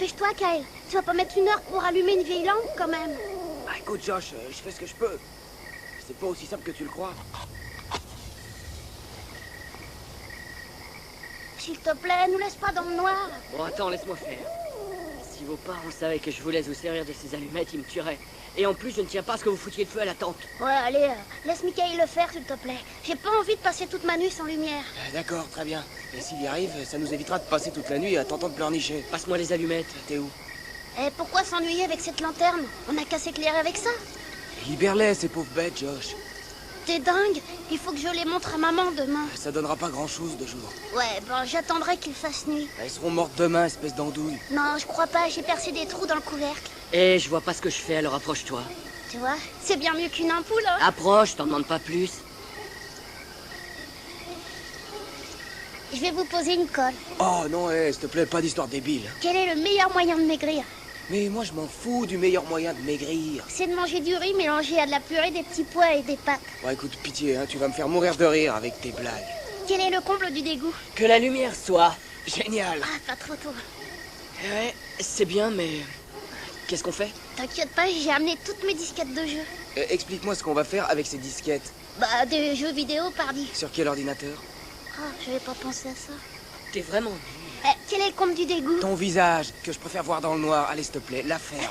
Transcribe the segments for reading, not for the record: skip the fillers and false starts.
Dépêche-toi, Kyle. Tu vas pas mettre 1 heure pour allumer une vieille lampe, quand même. Ah, écoute, Josh, je fais ce que je peux. C'est pas aussi simple que tu le crois. S'il te plaît, nous laisse pas dans le noir. Bon, attends, laisse-moi faire. Si vos parents savaient que je vous laisse vous servir de ces allumettes, ils me tueraient. Et en plus, je ne tiens pas à ce que vous foutiez le feu à la tente. Ouais, allez, laisse Michael le faire, s'il te plaît. J'ai pas envie de passer toute ma nuit sans lumière. D'accord, très bien. Et s'il y arrive, ça nous évitera de passer toute la nuit à t'entendre pleurnicher. Passe-moi les allumettes. T'es où? Eh, pourquoi s'ennuyer avec cette lanterne? On a qu'à s'éclairer avec ça. Libère-les, ces pauvres bêtes, Josh. T'es dingue. Il faut que je les montre à maman demain. Ça donnera pas grand-chose de jour. Ouais, ben j'attendrai qu'il fasse nuit. Elles seront mortes demain, espèce d'andouille. Non, je crois pas. J'ai percé des trous dans le couvercle. Eh, je vois pas ce que je fais, alors approche-toi. Tu vois, c'est bien mieux qu'une ampoule, hein. Approche, t'en demande pas plus. Je vais vous poser une colle. Oh non, s'il te plaît, pas d'histoire débile. Quel est le meilleur moyen de maigrir? Mais moi, je m'en fous du meilleur moyen de maigrir. C'est de manger du riz mélangé à de la purée, des petits pois et des pâtes. Bon, écoute, pitié, hein, tu vas me faire mourir de rire avec tes blagues. Quel est le comble du dégoût? Que la lumière soit. Génial. Ah, pas trop tôt. Ouais, c'est bien, mais... Qu'est-ce qu'on fait? T'inquiète pas, j'ai amené toutes mes disquettes de jeux. Explique-moi ce qu'on va faire avec ces disquettes. Bah, des jeux vidéo, pardi. Sur quel ordinateur? Ah, j'avais pas pensé à ça. T'es vraiment... Eh, quel est le comble du dégoût? Ton visage, que je préfère voir dans le noir. Allez, s'il te plaît, la ferme.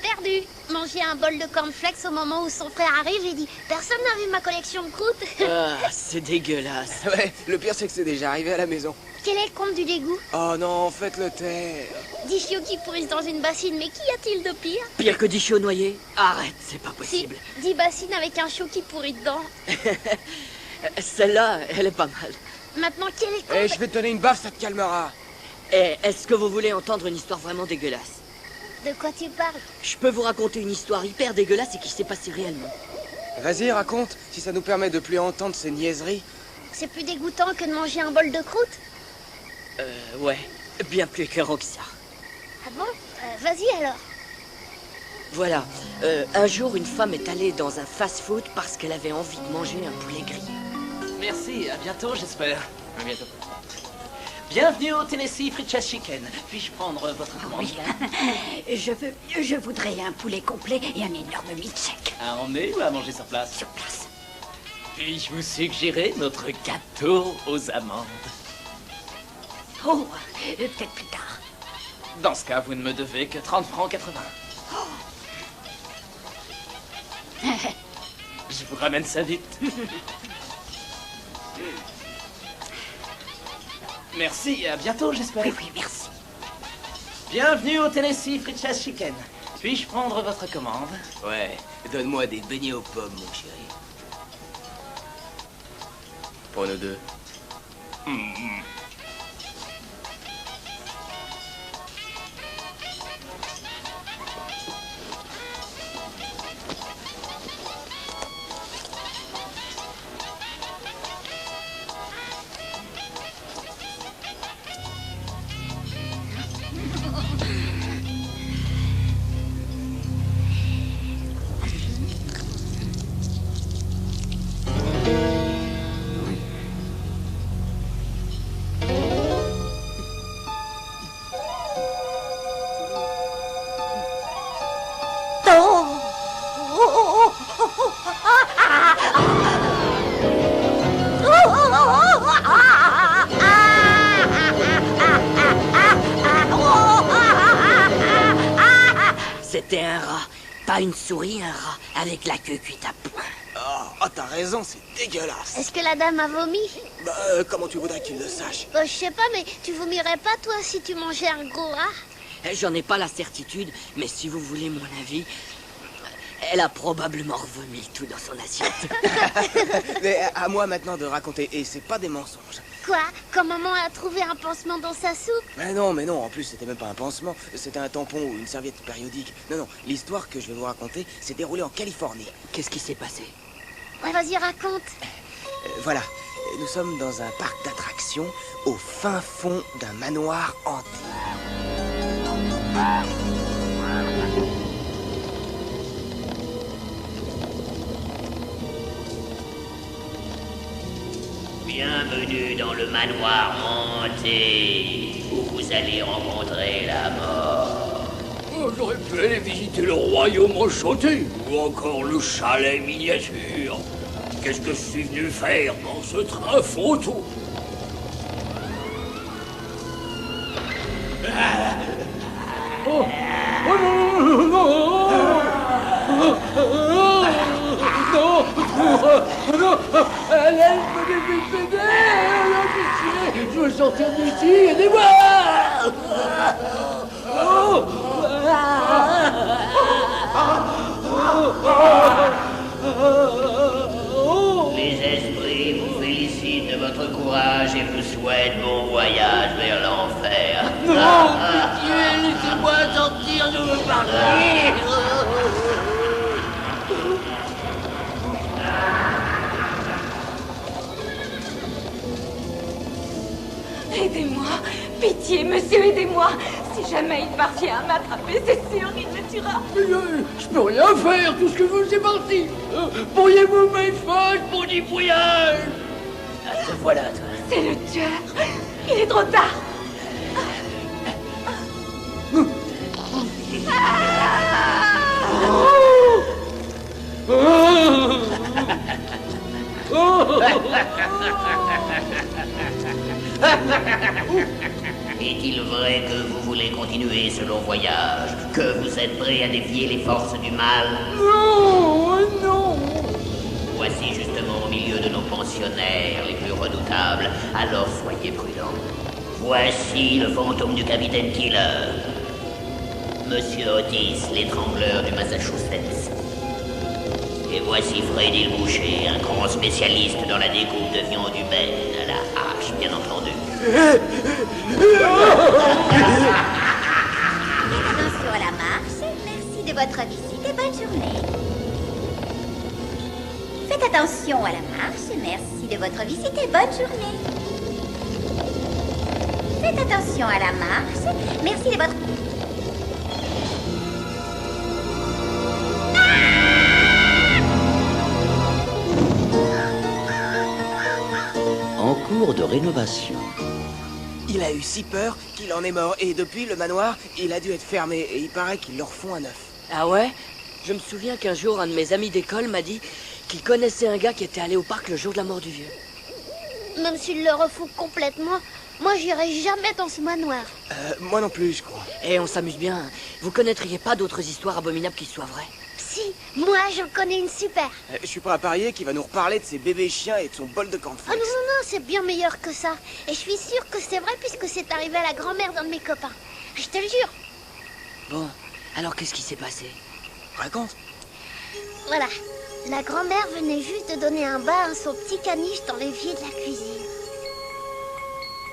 Perdu. Manger un bol de cornflakes au moment où son frère arrive et dit « Personne n'a vu ma collection de croûtes ?» Ah, c'est dégueulasse. Ouais, le pire, c'est que c'est déjà arrivé à la maison. Quel est le comble du dégoût? Oh non, faites-le taire. 10 chiots qui pourrissent dans une bassine, mais qu'y a-t-il de pire? Pire que 10 chiots noyés? Arrête, c'est pas possible. Si, 10 bassines avec un chiot qui pourrit dedans. Celle-là, elle est pas mal. Maintenant, quel est le comble? Eh, je vais te donner une baffe, ça te calmera. Eh, est-ce que vous voulez entendre une histoire vraiment dégueulasse? De quoi tu parles? Je peux vous raconter une histoire hyper dégueulasse et qui s'est passée réellement. Vas-y, raconte, si ça nous permet de plus entendre ces niaiseries. C'est plus dégoûtant que de manger un bol de croûte? Ouais, bien plus écœurant que ça. Ah bon? Vas-y alors. Voilà, un jour, une femme est allée dans un fast-food parce qu'elle avait envie de manger un poulet grillé. Merci, à bientôt, j'espère. À bientôt. Bienvenue au Tennessee Fried Chicken. Puis-je prendre votre commande? Je voudrais un poulet complet et un énorme milkshake. À emmener ou à manger sur place? Sur place. Puis-je vous suggérer notre gâteau aux amandes? Oh, peut-être plus tard. Dans ce cas, vous ne me devez que 30 francs 80. Je vous ramène ça vite. Merci, à bientôt, j'espère. Oui, oui, merci. Bienvenue au Tennessee Fried Chicken. Puis-je prendre votre commande? Ouais, donne-moi des beignets aux pommes, mon chéri. Pour nous deux. C'était un rat, pas une souris, un rat, avec la queue cuite à point. Oh, t'as raison, c'est dégueulasse. Est-ce que la dame a vomi? Bah, comment tu voudrais qu'il le sache? Je sais pas, mais tu vomirais pas, toi, si tu mangeais un gros rat? J'en ai pas la certitude, mais si vous voulez mon avis, elle a probablement revomi tout dans son assiette. Mais à moi maintenant de raconter, et c'est pas des mensonges. Quoi? Quand maman a trouvé un pansement dans sa soupe? Mais non, en plus c'était même pas un pansement, c'était un tampon ou une serviette périodique. Non, l'histoire que je vais vous raconter s'est déroulée en Californie. Qu'est-ce qui s'est passé? Ouais, vas-y, raconte. Voilà, nous sommes dans un parc d'attractions au fin fond d'un manoir hanté. Bienvenue dans le manoir hanté, où vous allez rencontrer la mort. Oh, j'aurais pu aller visiter le royaume enchanté, ou encore le chalet miniature. Qu'est-ce que je suis venu faire dans ce train fantôme? Oh, oh non, non, non, non, allez, je veux sortir d'ici, aidez-moi! Les esprits vous félicitent de votre courage et vous souhaitent bon voyage vers l'enfer. Non, pitié, laissez-moi sortir, je veux partir! Aidez-moi! Pitié, monsieur, aidez-moi! Si jamais il parvient à m'attraper, c'est sûr, il me tuera! Mais je peux rien faire, tout ce que je veux, c'est parti! Pourriez-vous mettre fin, mon débrouillage? Te voilà, toi. C'est le tueur! Il est trop tard! Est-il vrai que vous voulez continuer ce long voyage? Que vous êtes prêt à défier les forces du mal? Non, non! Voici justement au milieu de nos pensionnaires les plus redoutables, alors soyez prudents. Voici le fantôme du capitaine Killer. Monsieur Otis, l'étrangleur du Massachusetts. Et voici Freddy le boucher, un grand spécialiste dans la découpe de viande humaine, à la hache, bien entendu. Attention à la marche. Merci de votre visite et bonne journée. Faites attention à la marche. Merci de votre visite et bonne journée. Faites attention à la marche. Merci de votre... En cours de rénovation. Il a eu si peur qu'il en est mort. Et depuis, le manoir, il a dû être fermé. Et il paraît qu'ils le refont à neuf. Ah ouais? Je me souviens qu'un jour, un de mes amis d'école m'a dit qu'il connaissait un gars qui était allé au parc le jour de la mort du vieux. Même s'il le refout complètement, moi j'irai jamais dans ce manoir. Moi non plus, je crois. Et on s'amuse bien. Vous connaîtriez pas d'autres histoires abominables qui soient vraies? Si, moi j'en connais une super. Je suis prêt à parier qu'il va nous reparler de ses bébés chiens et de son bol de Ah non, cornflakes. non, non, c'est bien meilleur que ça. Et je suis sûre que c'est vrai puisque c'est arrivé à la grand-mère d'un de mes copains. Je te le jure. Bon, alors qu'est-ce qui s'est passé? Raconte. Voilà. La grand-mère venait juste de donner un bain à son petit caniche dans l'évier de la cuisine.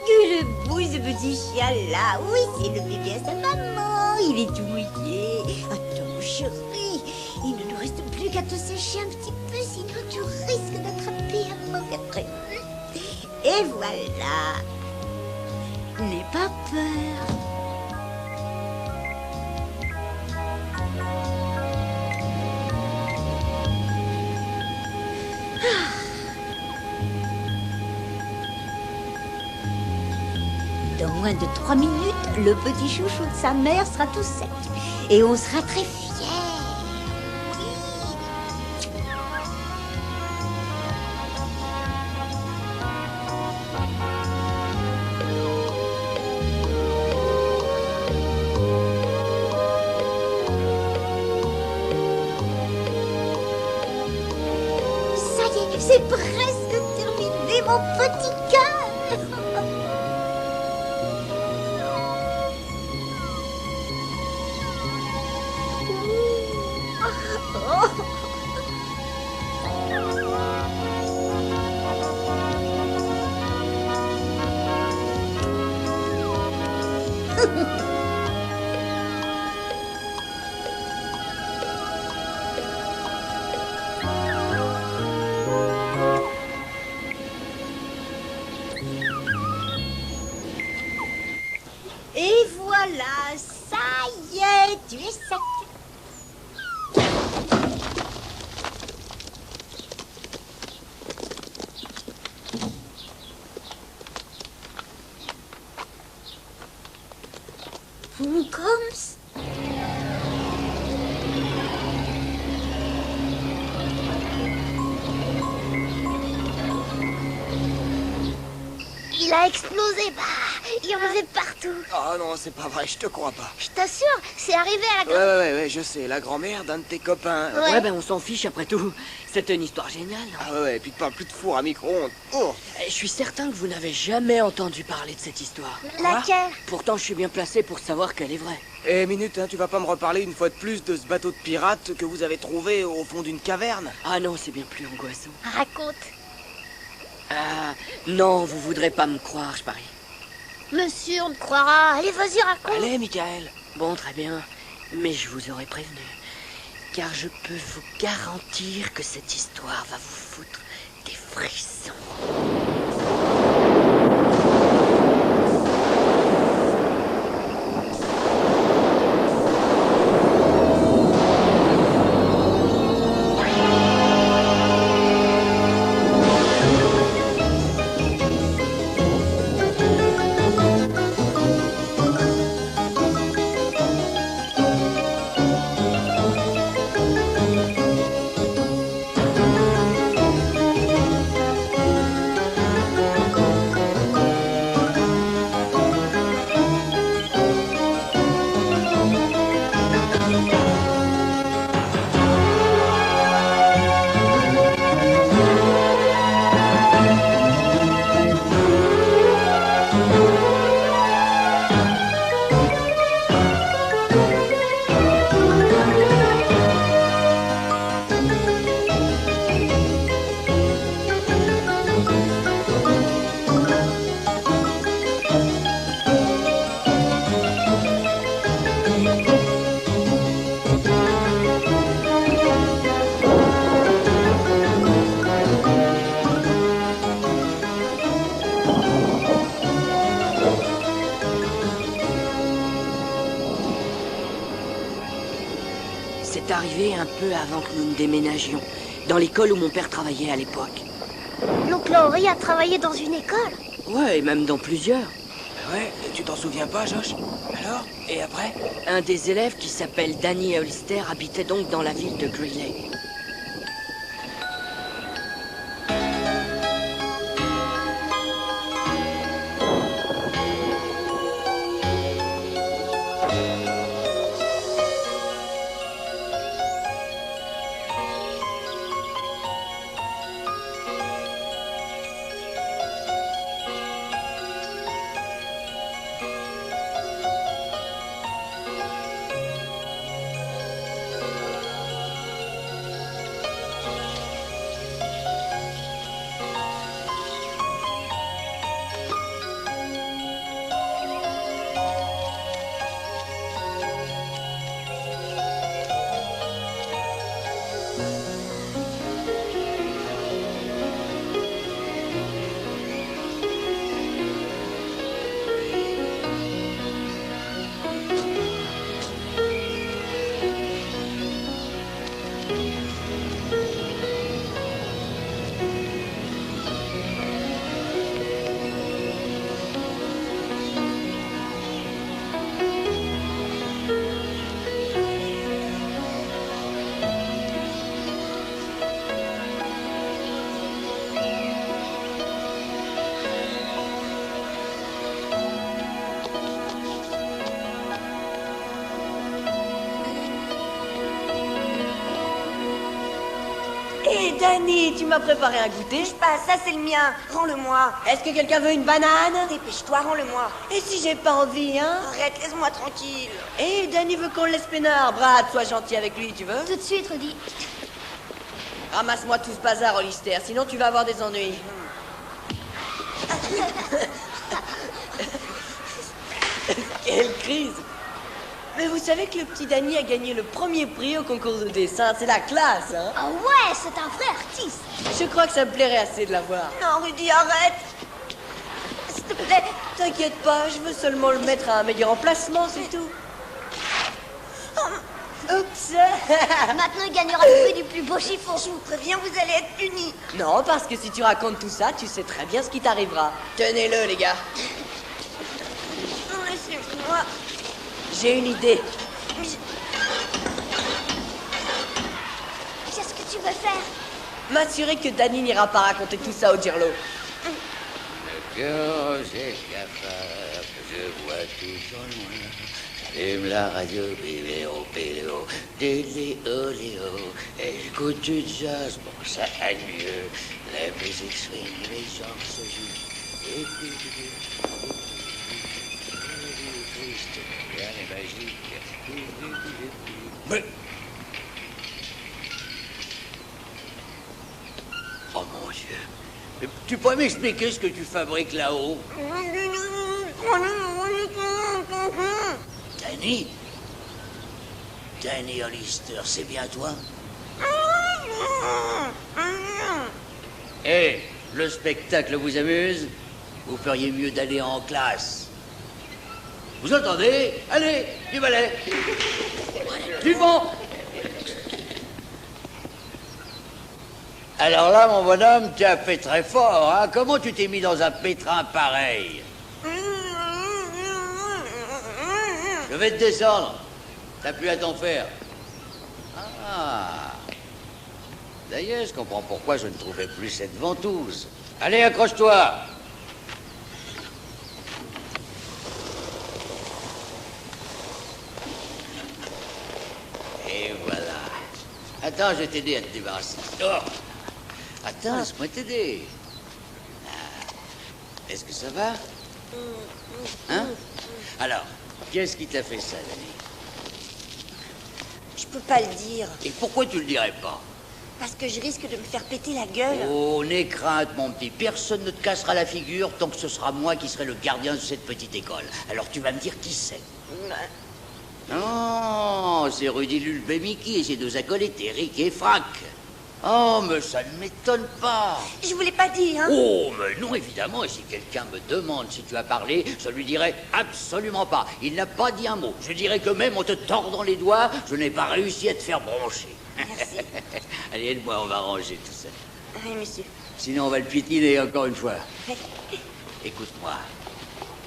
Que le beau ce petit chien là. Oui, c'est le bébé à sa maman. Il est tout mouillé. Attends, chérie. Il ne nous reste plus qu'à te sécher un petit peu, sinon tu risques d'attraper un mauvais prénom. Et voilà. N'aie pas peur. Dans moins de 3 minutes, le petit chouchou de sa mère sera tout sec. Et on sera très fiers. Ça y est, c'est presque terminé, mon petit cœur. Il a explosé, bah, il y en avait partout. Oh non, c'est pas vrai, je te crois pas. Je t'assure, c'est arrivé à la Ouais, je sais, la grand-mère d'un de tes copains. Ouais, ben on s'en fiche après tout. C'était une histoire géniale, non? Ah ouais, et puis tu parles plus de four à micro-ondes. Oh. Je suis certain que vous n'avez jamais entendu parler de cette histoire. Laquelle? Pourtant, je suis bien placé pour savoir qu'elle est vraie. Eh, minute, hein, tu vas pas me reparler une fois de plus de ce bateau de pirate que vous avez trouvé au fond d'une caverne? Ah non, c'est bien plus angoissant. Raconte. Ah, non, vous voudrez pas me croire, je parie. Monsieur, on te croira. Allez, vas-y, raconte. Allez, Michael. Bon, très bien. Mais je vous aurais prévenu. Car je peux vous garantir que cette histoire va vous foutre des frissons. C'est arrivé un peu avant que nous ne déménagions, dans l'école où mon père travaillait à l'époque. L'oncle Henri a travaillé dans une école? Ouais, et même dans plusieurs. Ouais, et tu t'en souviens pas, Josh? Alors? Et après? Un des élèves qui s'appelle Danny Hollister habitait donc dans la ville de Greeley. Hé, Danny, tu m'as préparé un goûter? Bouge pas, ça c'est le mien. Rends-le-moi. Est-ce que quelqu'un veut une banane? Dépêche-toi, rends-le-moi. Et si j'ai pas envie, hein? Arrête, laisse-moi tranquille. Hé, Danny veut qu'on le laisse peinard. Brad, sois gentil avec lui, tu veux? Tout de suite, Rudy. Ramasse-moi tout ce bazar, Hollister, sinon tu vas avoir des ennuis. Quelle crise! Mais vous savez que le petit Danny a gagné le premier prix au concours de dessin, c'est la classe, hein? Ah ouais, c'est un vrai artiste. Je crois que ça me plairait assez de l'avoir. Non, Rudy, arrête. S'il te plaît. T'inquiète pas, je veux seulement le mettre à un meilleur emplacement, c'est tout. Oups. Maintenant, il gagnera le prix du plus beau chiffon. Je vous préviens, vous allez être punis. Non, parce que si tu racontes tout ça, tu sais très bien ce qui t'arrivera. Tenez-le, les gars. Non, laissez-moi. J'ai une idée. Qu'est-ce que tu veux faire? M'assurer que Danny n'ira pas raconter tout ça au Girlo. j'ai cafard, je vois tout en loin. J'allume la radio, biléo, biléo, déléo, léo. Et j'écoute du jazz, bon, ça aille mieux. La musique swing, les gens se jouent. Et puis, triste, rien n'est magique. Mais... Oh mon Dieu. Mais tu pourrais m'expliquer ce que tu fabriques là-haut? Danny? Danny Hollister, c'est bien toi? Hé, le spectacle vous amuse? Vous feriez mieux d'aller en classe. Vous entendez? Allez, du balai. Du vent. Alors là, mon bonhomme, tu as fait très fort, hein? Comment tu t'es mis dans un pétrin pareil? Je vais te descendre. T'as plus à t'en faire. Ah. D'ailleurs, je comprends pourquoi je ne trouvais plus cette ventouse. Allez, accroche-toi. Et voilà. Attends, je vais t'aider à te débarrasser. Oh. Attends, laisse-moi t'aider. Ah. Est-ce que ça va? Hein? Alors, qu'est-ce qui t'a fait ça, Danny? Je peux pas le dire. Et pourquoi tu le dirais pas? Parce que je risque de me faire péter la gueule. Oh, n'aie crainte, mon petit. Personne ne te cassera la figure tant que ce sera moi qui serai le gardien de cette petite école. Alors tu vas me dire qui c'est. Non, c'est Rudy Lulbemiki et ses deux acolytes, Eric et Frank. Oh, mais ça ne m'étonne pas. Je voulais pas dire, hein. Oh, mais non, évidemment. Et si quelqu'un me demande si tu as parlé, je lui dirai absolument pas. Il n'a pas dit un mot. Je dirais que même en te tordant les doigts, je n'ai pas réussi à te faire broncher. Merci. Allez, aide-moi, on va ranger tout ça. Oui, monsieur. Sinon, on va le piétiner encore une fois. Écoute-moi.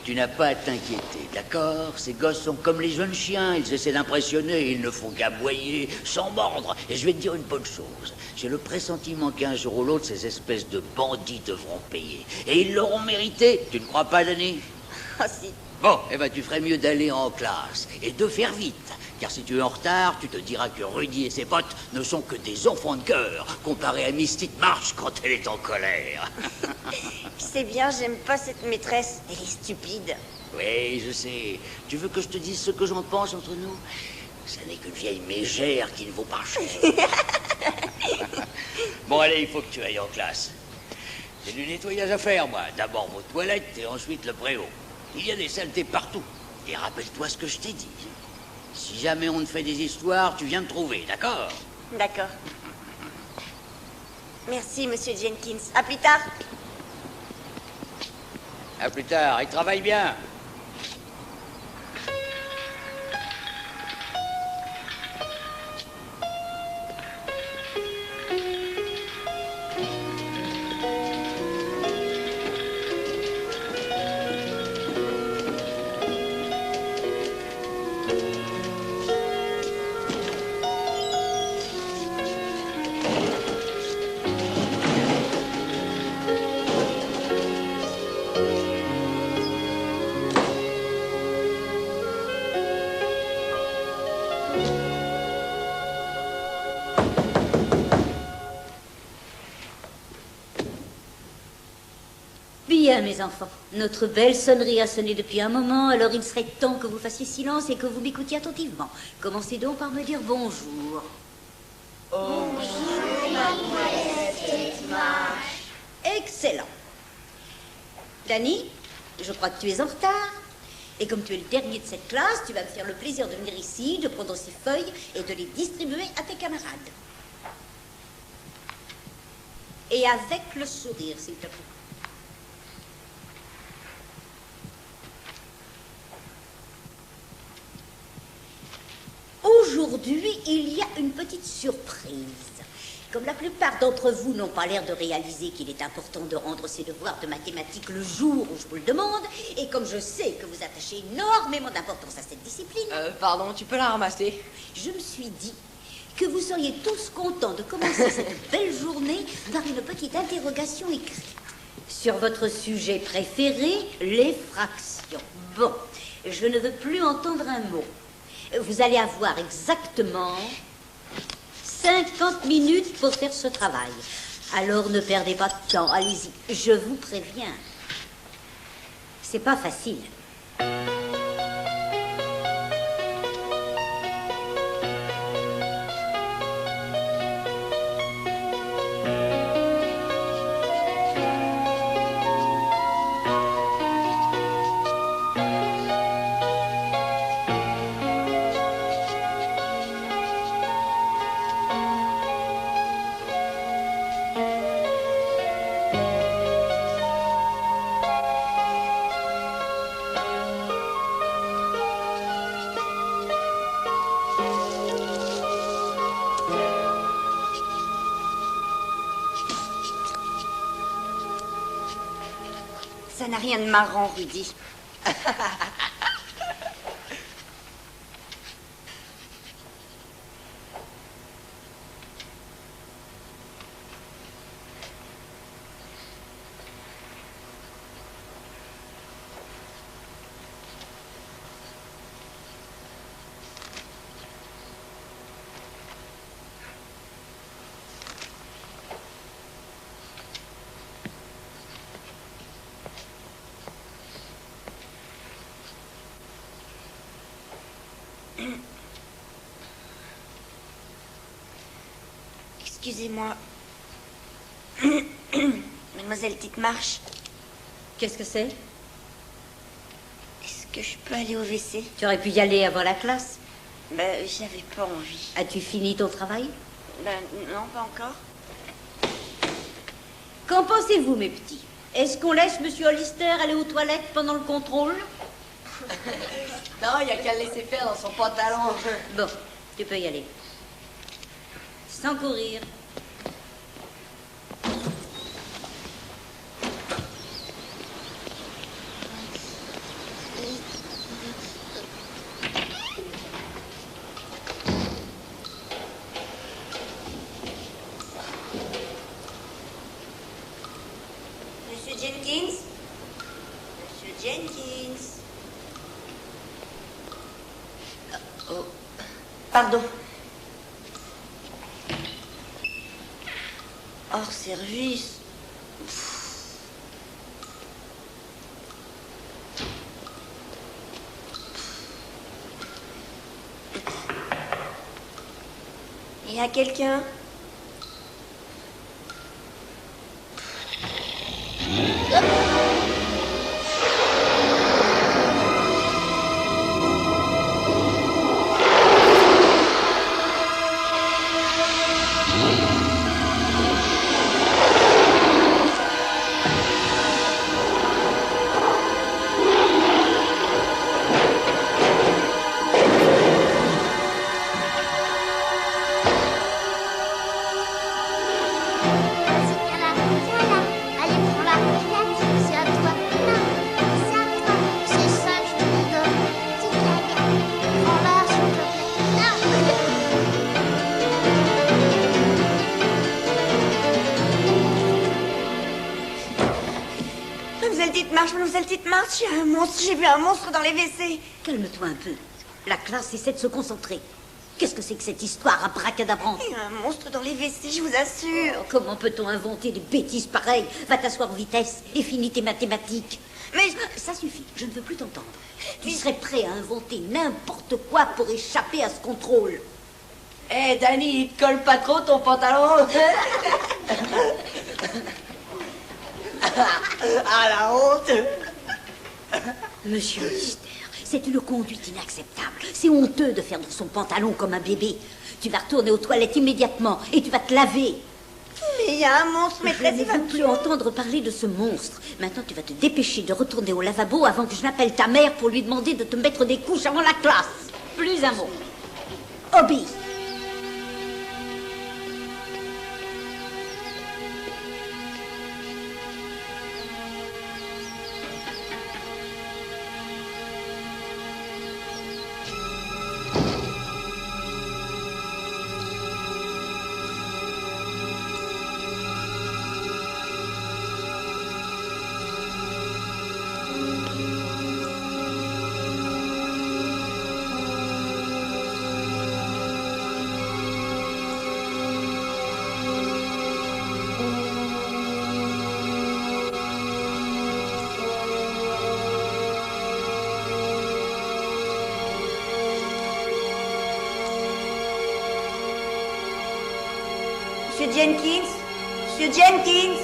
Tu n'as pas à t'inquiéter, d'accord? Ces gosses sont comme les jeunes chiens. Ils essaient d'impressionner. Ils ne font qu'aboyer, sans mordre. Et je vais te dire une bonne chose. J'ai le pressentiment qu'un jour ou l'autre, ces espèces de bandits devront payer. Et ils l'auront mérité. Tu ne crois pas, Danny? Oh, si. Bon, eh ben, tu ferais mieux d'aller en classe. Et de faire vite. Car si tu es en retard, tu te diras que Rudy et ses potes ne sont que des enfants de cœur, comparés à Mystic March quand elle est en colère. Tu sais bien, j'aime pas cette maîtresse. Elle est stupide. Oui, je sais. Tu veux que je te dise ce que j'en pense entre nous? Ça n'est qu'une vieille mégère qui ne vaut pas cher. Bon, allez, il faut que tu ailles en classe. J'ai du nettoyage à faire, moi. D'abord vos toilettes et ensuite le préau. Il y a des saletés partout. Et rappelle-toi ce que je t'ai dit. Si jamais on te fait des histoires, tu viens me trouver, d'accord? D'accord. Merci, monsieur Jenkins. À plus tard. À plus tard, et travaille bien. Bien, mes enfants. Notre belle sonnerie a sonné depuis un moment, alors il serait temps que vous fassiez silence et que vous m'écoutiez attentivement. Commencez donc par me dire bonjour. Bonjour, mademoiselle March. Excellent. Danny, je crois que tu es en retard. Et comme tu es le dernier de cette classe, tu vas me faire le plaisir de venir ici, de prendre ces feuilles et de les distribuer à tes camarades. Et avec le sourire, s'il te plaît. Aujourd'hui, il y a une petite surprise. Comme la plupart d'entre vous n'ont pas l'air de réaliser qu'il est important de rendre ses devoirs de mathématiques le jour où je vous le demande, et comme je sais que vous attachez énormément d'importance à cette discipline... Pardon, tu peux la ramasser? Je me suis dit que vous seriez tous contents de commencer cette belle journée par une petite interrogation écrite. Sur votre sujet préféré, les fractions. Bon, je ne veux plus entendre un mot. Vous allez avoir exactement 50 minutes pour faire ce travail. Alors ne perdez pas de temps, allez-y, je vous préviens. C'est pas facile. Ça n'a rien de marrant, Rudy. Excusez-moi. Mademoiselle Titmarsh. Qu'est-ce que c'est? Est-ce que je peux aller au WC? Tu aurais pu y aller avant la classe. Ben, j'avais pas envie. As-tu fini ton travail? Ben, non, pas encore. Qu'en pensez-vous, mes petits? Est-ce qu'on laisse Monsieur Hollister aller aux toilettes pendant le contrôle? Non, il n'y a qu'à le laisser faire dans son pantalon. Bon, tu peux y aller. Sans courir. Monsieur Jenkins? Monsieur Jenkins? Oh, pardon. Hors service. Il y a quelqu'un? Mademoiselle Titmarsh, il y a un monstre. J'ai vu un monstre dans les WC. Calme-toi un peu. La classe essaie de se concentrer. Qu'est-ce que c'est que cette histoire abracadabrante? Il y a un monstre dans les WC, je vous assure. Oh, comment peut-on inventer des bêtises pareilles? Va t'asseoir en vitesse et finis tes mathématiques. Mais ça suffit, je ne veux plus t'entendre. Tu serais prêt à inventer n'importe quoi pour échapper à ce contrôle. Eh, Danny, il te colle pas trop ton pantalon? Ah, la honte! Monsieur Hollister, c'est une conduite inacceptable. C'est honteux de faire dans son pantalon comme un bébé. Tu vas retourner aux toilettes immédiatement et tu vas te laver. Mais il y a un monstre, maîtresse, je ne veux plus entendre parler de ce monstre. Maintenant, tu vas te dépêcher de retourner au lavabo avant que je n'appelle ta mère pour lui demander de te mettre des couches avant la classe. Plus un mot. Obéis. Jenkins? Monsieur Jenkins?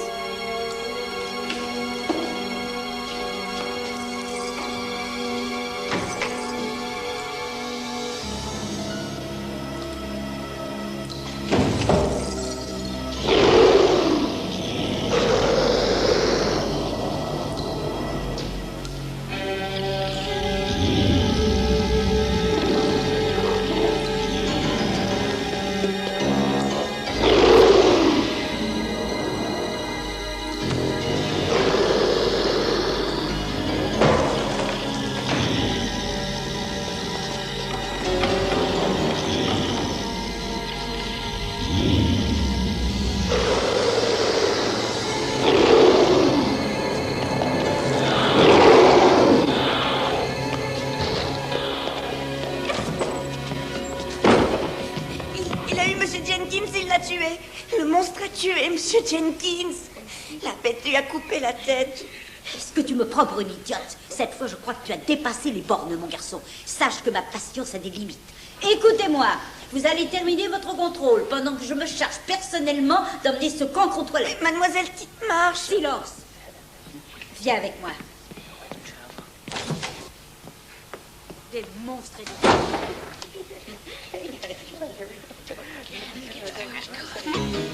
Monsieur Jenkins, la bête lui a coupé la tête. Est-ce que tu me prends pour une idiote? Cette fois, je crois que tu as dépassé les bornes, mon garçon. Sache que ma patience a des limites. Écoutez-moi, vous allez terminer votre contrôle pendant que je me charge personnellement d'emmener ce cancre aux toilettes. Mademoiselle Titmarsh. Silence. Viens avec moi. Des monstres et des...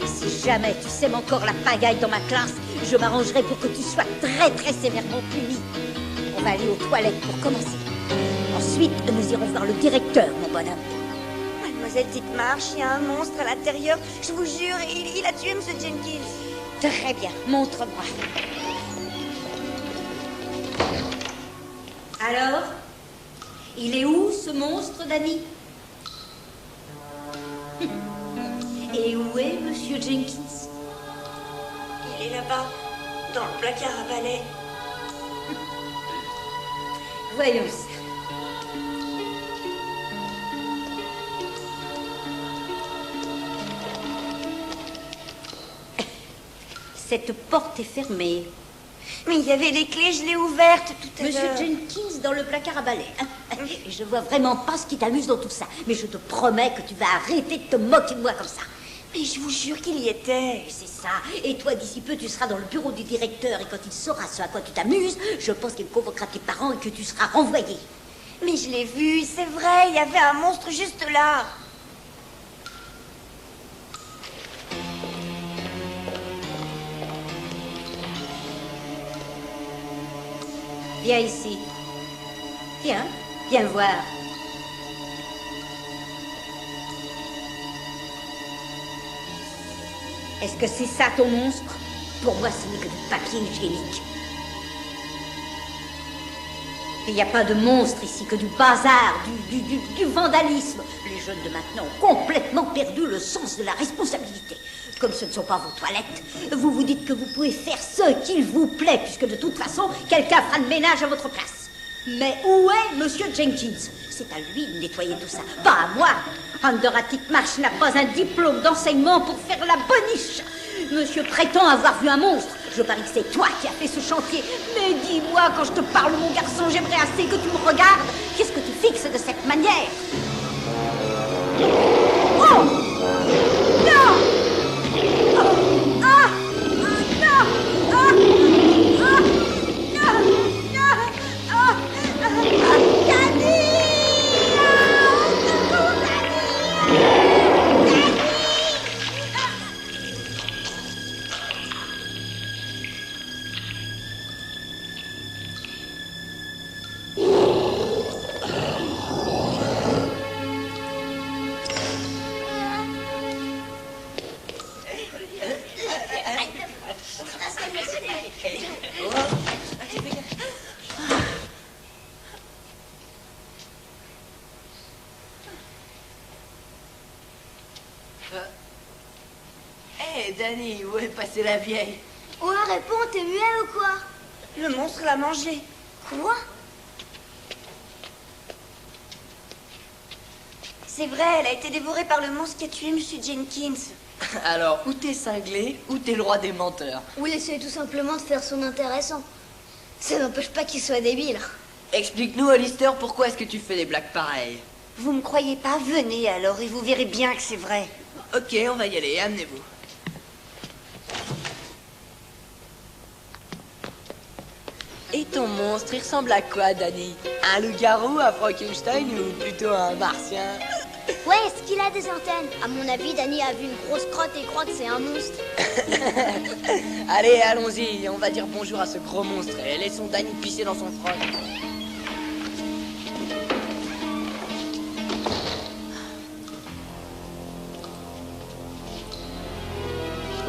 Si jamais tu sèmes encore la pagaille dans ma classe, je m'arrangerai pour que tu sois très très sévèrement puni. On va aller aux toilettes pour commencer. Ensuite, nous irons voir le directeur, mon bonhomme. Mademoiselle Titmarsh, il y a un monstre à l'intérieur. Je vous jure, il a tué Monsieur Jenkins. Très bien, montre-moi. Alors, il est où ce monstre, Danny? Et où est Monsieur Jenkins? Il est là-bas, dans le placard à balai. Voyons ça. Cette porte est fermée. Mais il y avait les clés, je l'ai ouverte tout à l'heure. Monsieur Jenkins dans le placard à balai. Et je vois vraiment pas ce qui t'amuse dans tout ça. Mais je te promets que tu vas arrêter de te moquer de moi comme ça. Mais je vous jure qu'il y était. C'est ça. Et toi, d'ici peu, tu seras dans le bureau du directeur. Et quand il saura ce à quoi tu t'amuses, je pense qu'il convoquera tes parents et que tu seras renvoyé. Mais je l'ai vu, c'est vrai. Il y avait un monstre juste là. Viens ici. Viens, viens voir. Est-ce que c'est ça ton monstre? Pour moi, ce n'est que du papier hygiénique. Il n'y a pas de monstre ici, que du bazar, du vandalisme. Les jeunes de maintenant ont complètement perdu le sens de la responsabilité. Comme ce ne sont pas vos toilettes, vous vous dites que vous pouvez faire ce qu'il vous plaît, puisque de toute façon, quelqu'un fera le ménage à votre place. Mais où est Monsieur Jenkins? C'est à lui de nettoyer tout ça, pas à moi. Andorra Titmarsh n'a pas un diplôme d'enseignement pour faire la boniche. Monsieur prétend avoir vu un monstre. Je parie que c'est toi qui as fait ce chantier. Mais dis-moi, quand je te parle, mon garçon, j'aimerais assez que tu me regardes. Qu'est-ce que tu fixes de cette manière? Oh! Non! Oh! Ah! Non! Ah! Ah! Non! Non! Ah! Danny! Hé, Danny, où est passée la vieille? Ouais, réponds, t'es muet ou quoi? Le monstre l'a mangé. Quoi? C'est vrai, elle a été dévorée par le monstre qui a tué Monsieur Jenkins. Alors, ou t'es cinglé, ou t'es le roi des menteurs. Ou il essaie tout simplement de faire son intéressant. Ça n'empêche pas qu'il soit débile. Explique-nous, Hollister, pourquoi est-ce que tu fais des blagues pareilles? Vous me croyez pas? Venez alors et vous verrez bien que c'est vrai. Ok, on va y aller, amenez-vous. Et ton monstre, il ressemble à quoi, Danny? Un loup-garou, un Frankenstein ou plutôt un martien? Ouais, est-ce qu'il a des antennes? À mon avis, Danny a vu une grosse crotte et croit que c'est un monstre. Allez, allons-y, on va dire bonjour à ce gros monstre et laissons Danny pisser dans son froc.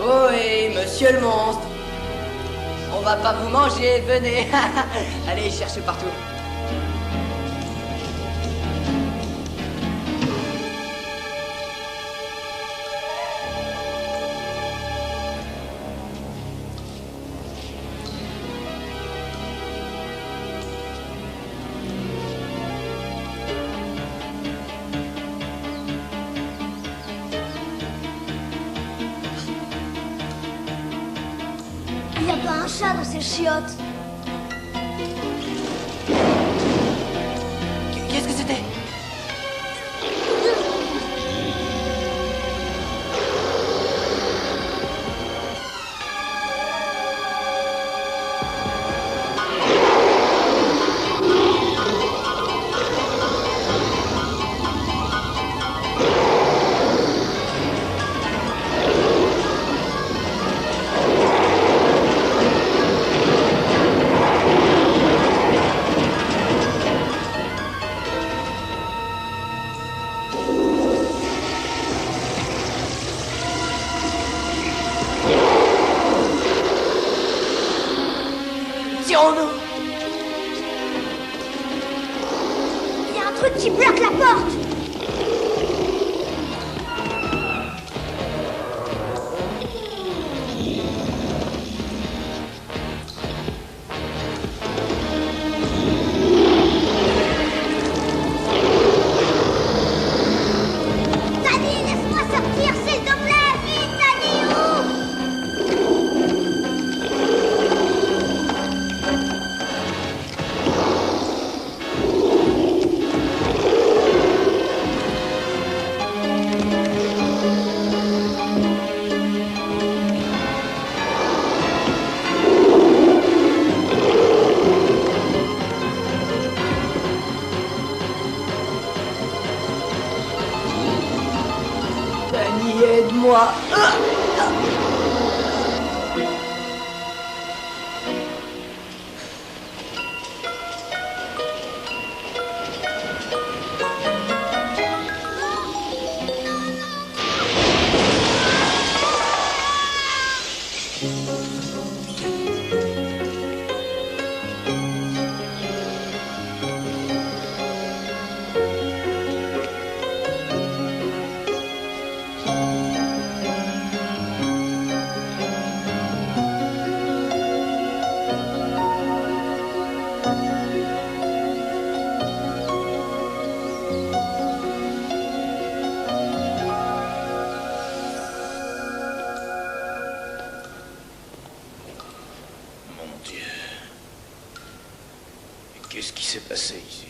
Oh, et monsieur le monstre! On va pas vous manger, venez! Allez, cherchez partout. Il n'y a pas un chat dans ces chiottes. Qu'est-ce que c'était? Tirons-nous! Il y a un truc qui bloque la porte. Danny, laisse-moi sortir, s'il te plaît. Vite, Danny, ouvre. Danny, aide-moi! Mon Dieu. Qu'est-ce qui s'est passé ici?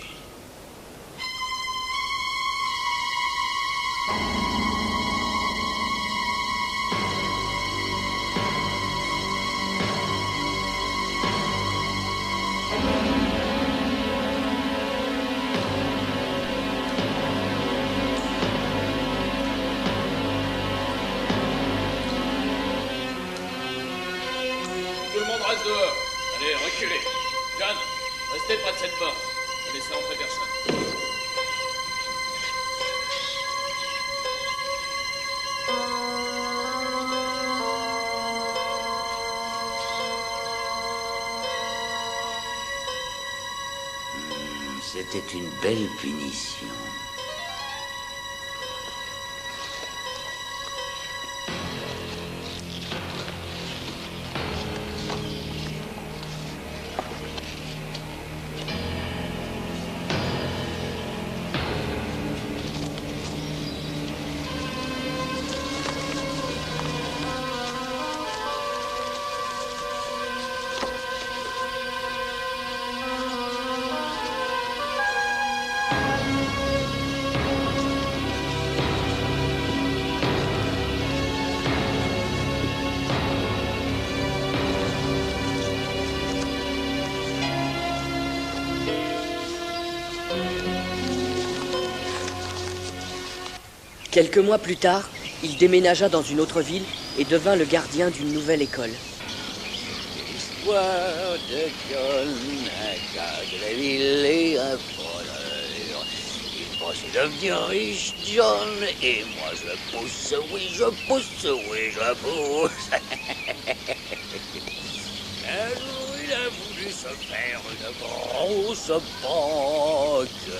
Tout le monde reste dehors. Allez, reculez. John, restez près de cette porte. Ne laissez entrer personne. C'était une belle punition. Quelques mois plus tard, il déménagea dans une autre ville et devint le gardien d'une nouvelle école. L'histoire de John, un gars de la ville et un voleur. Il pensait devenir riche, John, et moi je pousse, oui, je pousse, oui, je pousse. Un jour, il a voulu se faire une grosse banque.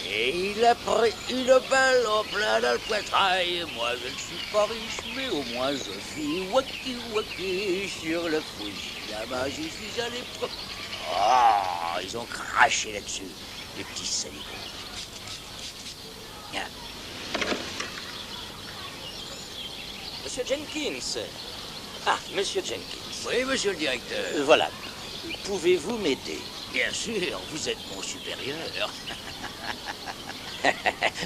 Et il a pris une balle en plein dans le poitrail. Moi, je ne suis pas riche, mais au moins je fais waki sur le fruit. Là-bas, j'y suis allé. Ah, ils ont craché là-dessus, les petits saligots. Monsieur Jenkins. Ah, Monsieur Jenkins. Oui, monsieur le directeur. Voilà. Pouvez-vous m'aider? Bien sûr, vous êtes mon supérieur.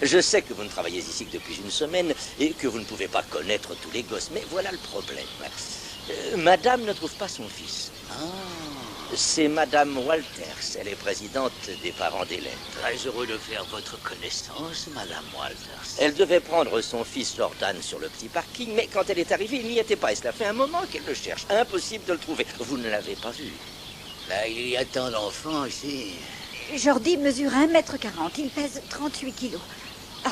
Je sais que vous ne travaillez ici que depuis une semaine et que vous ne pouvez pas connaître tous les gosses, mais voilà le problème. Madame ne trouve pas son fils. C'est Madame Walters, elle est présidente des parents d'élèves. Très heureux de faire votre connaissance, Madame Walters. Elle devait prendre son fils Jordan sur le petit parking, mais quand elle est arrivée, il n'y était pas. Et cela fait un moment qu'elle le cherche. Impossible de le trouver. Vous ne l'avez pas vu. Là, il y a tant d'enfants ici. Jordi mesure 1,40 m, il pèse 38 kilos. Oh,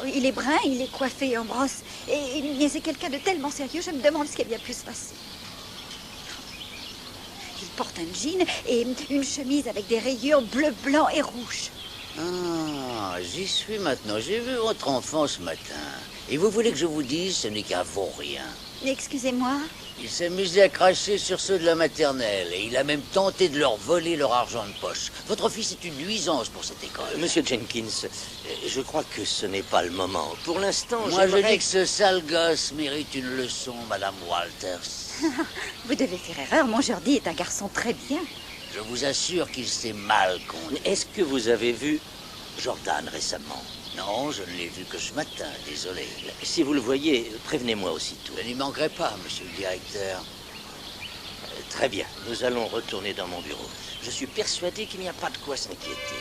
il est brun, il est coiffé en brosse. Et c'est quelqu'un de tellement sérieux, je me demande ce qui a bien pu se passer. Il porte un jean et une chemise avec des rayures bleu, blanc et rouge. Ah, j'y suis maintenant. J'ai vu votre enfant ce matin. Et vous voulez que je vous dise, ce n'est qu'un vaurien. Excusez-moi. Il s'est amusé à cracher sur ceux de la maternelle et il a même tenté de leur voler leur argent de poche. Votre fils est une nuisance pour cette école. Monsieur Jenkins, je crois que ce n'est pas le moment. Pour l'instant, moi je dis que ce sale gosse mérite une leçon, Madame Walters. Vous devez faire erreur, mon Jordi est un garçon très bien. Je vous assure qu'il s'est mal conduit. Est-ce que vous avez vu Jordan récemment? Non, je ne l'ai vu que ce matin, désolé. Si vous le voyez, prévenez-moi aussitôt. Je n'y manquerai pas, monsieur le directeur. Très bien, nous allons retourner dans mon bureau. Je suis persuadé qu'il n'y a pas de quoi s'inquiéter.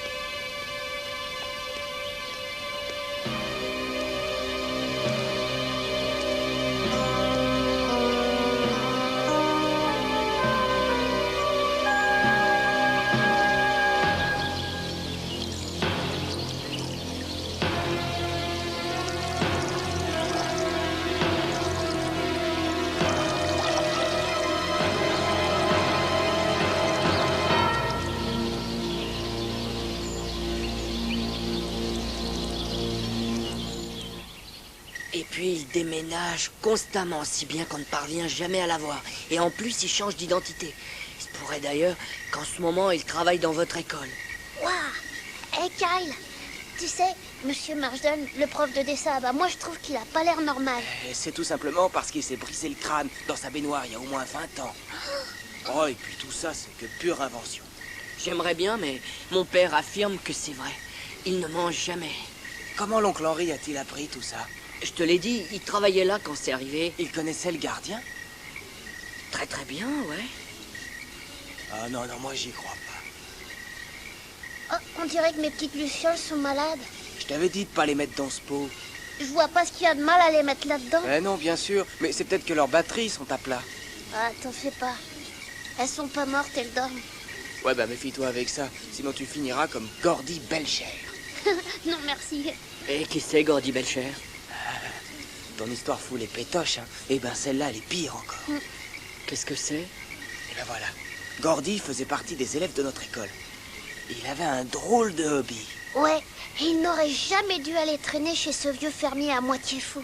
Et puis il déménage constamment, si bien qu'on ne parvient jamais à la voir. Et en plus, il change d'identité. Il se pourrait d'ailleurs qu'en ce moment, il travaille dans votre école. Waouh! Hé, Kyle, tu sais, Monsieur Marsden, le prof de dessin, bah moi je trouve qu'il a pas l'air normal. C'est tout simplement parce qu'il s'est brisé le crâne dans sa baignoire il y a au moins 20 ans. Oh, et puis tout ça, c'est que pure invention. J'aimerais bien, mais mon père affirme que c'est vrai. Il ne mange jamais. Comment l'oncle Henri a-t-il appris tout ça? Je te l'ai dit, il travaillait là quand c'est arrivé. Il connaissait le gardien? Très très bien, ouais. Ah non, moi j'y crois pas. Oh, on dirait que mes petites lucioles sont malades. Je t'avais dit de pas les mettre dans ce pot. Je vois pas ce qu'il y a de mal à les mettre là-dedans. Eh non, bien sûr, mais c'est peut-être que leurs batteries sont à plat. Ah, t'en fais pas. Elles sont pas mortes, elles dorment. Ouais, bah méfie-toi avec ça, sinon tu finiras comme Gordy Belcher. Non, merci. Et qui c'est, Gordy Belcher? Ton histoire fout les pétoches, hein. Eh ben celle-là, elle est pire encore. Qu'est-ce que c'est? Eh ben voilà. Gordy faisait partie des élèves de notre école. Il avait un drôle de hobby. Ouais, et il n'aurait jamais dû aller traîner chez ce vieux fermier à moitié fou.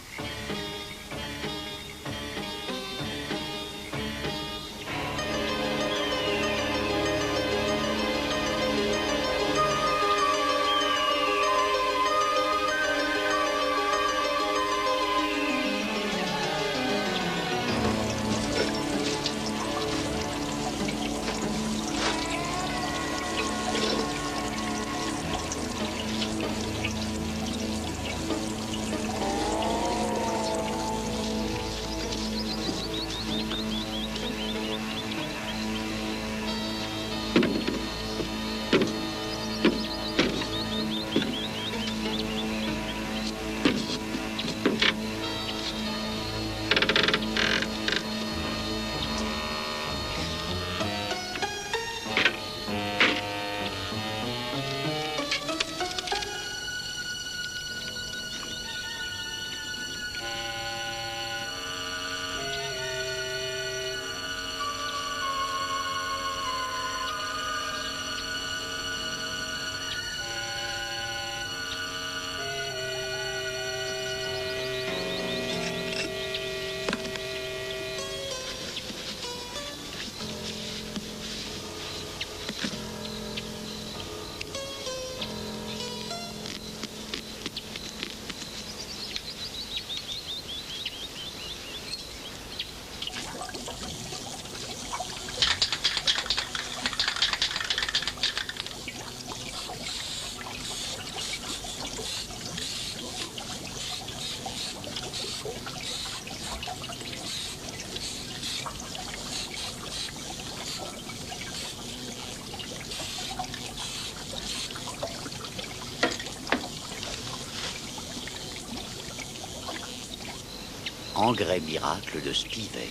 Engrais miracle de Spivey.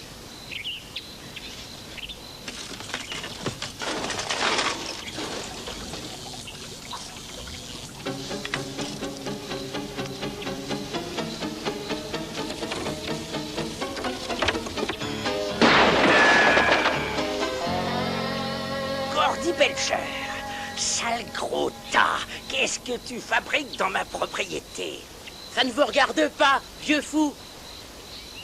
Gordy Belcher, sale gros tas, qu'est-ce que tu fabriques dans ma propriété? Ça ne vous regarde pas, vieux fou.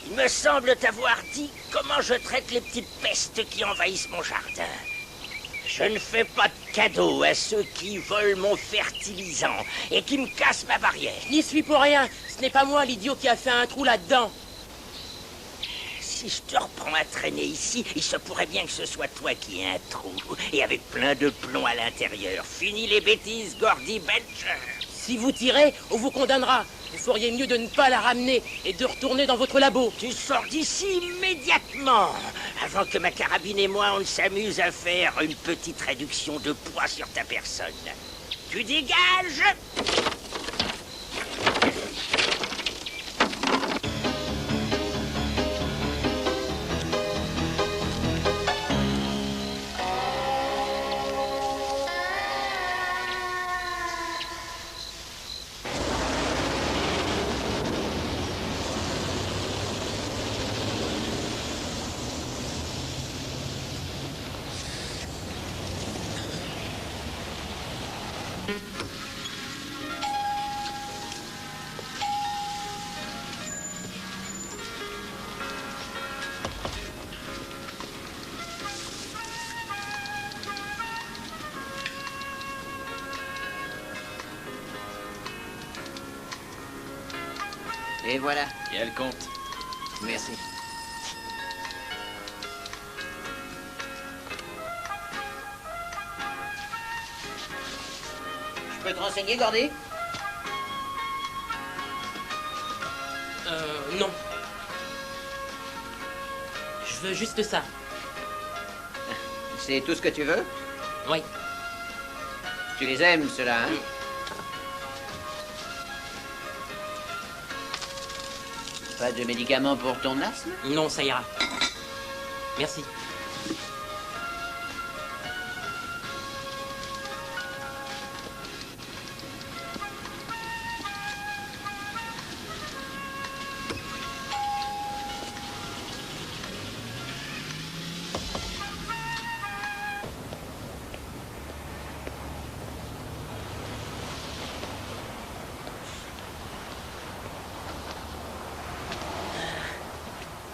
Il me semble t'avoir dit comment je traite les petites pestes qui envahissent mon jardin. Je ne fais pas de cadeaux à ceux qui volent mon fertilisant et qui me cassent ma barrière. Je n'y suis pour rien. Ce n'est pas moi l'idiot qui a fait un trou là-dedans. Si je te reprends à traîner ici, il se pourrait bien que ce soit toi qui aies un trou. Et avec plein de plomb à l'intérieur. Fini les bêtises, Gordy Belcher. Si vous tirez, on vous condamnera. Vous feriez mieux de ne pas la ramener et de retourner dans votre labo. Tu sors d'ici immédiatement, avant que ma carabine et moi, on ne s'amuse à faire une petite réduction de poids sur ta personne. Tu dégages? Et voilà. Et elle compte. Merci. Je peux te renseigner, Gordy? Non. Je veux juste ça. C'est tout ce que tu veux? Oui. Tu les aimes, ceux-là, hein? Pas de médicaments pour ton asthme? Non, ça ira. Merci.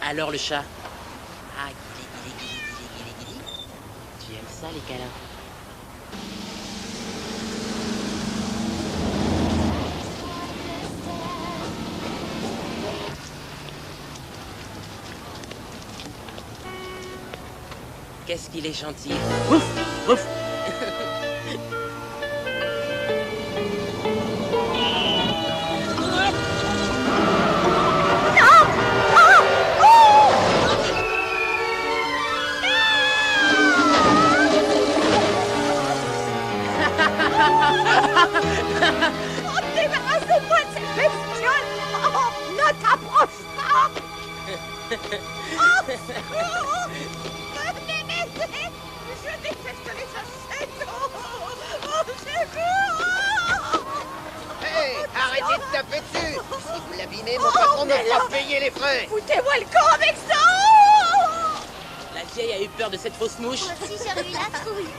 Alors le chat. Ah, guili. Tu aimes ça les câlins? Qu'est-ce qu'il est gentil. Ouf, ouf. Oh, débarrassez-moi de cette bestiole! Oh, ne t'approche pas! Oh, secours! Venez m'aider! Je déteste les chaussettes! Oh, secours! Hé, arrêtez de taper dessus! Si vous l'abîmez, mon patron me fera payer les frais! Foutez-moi le camp avec ça! La vieille a eu peur de cette fausse mouche. Moi aussi, j'ai eu la trouille.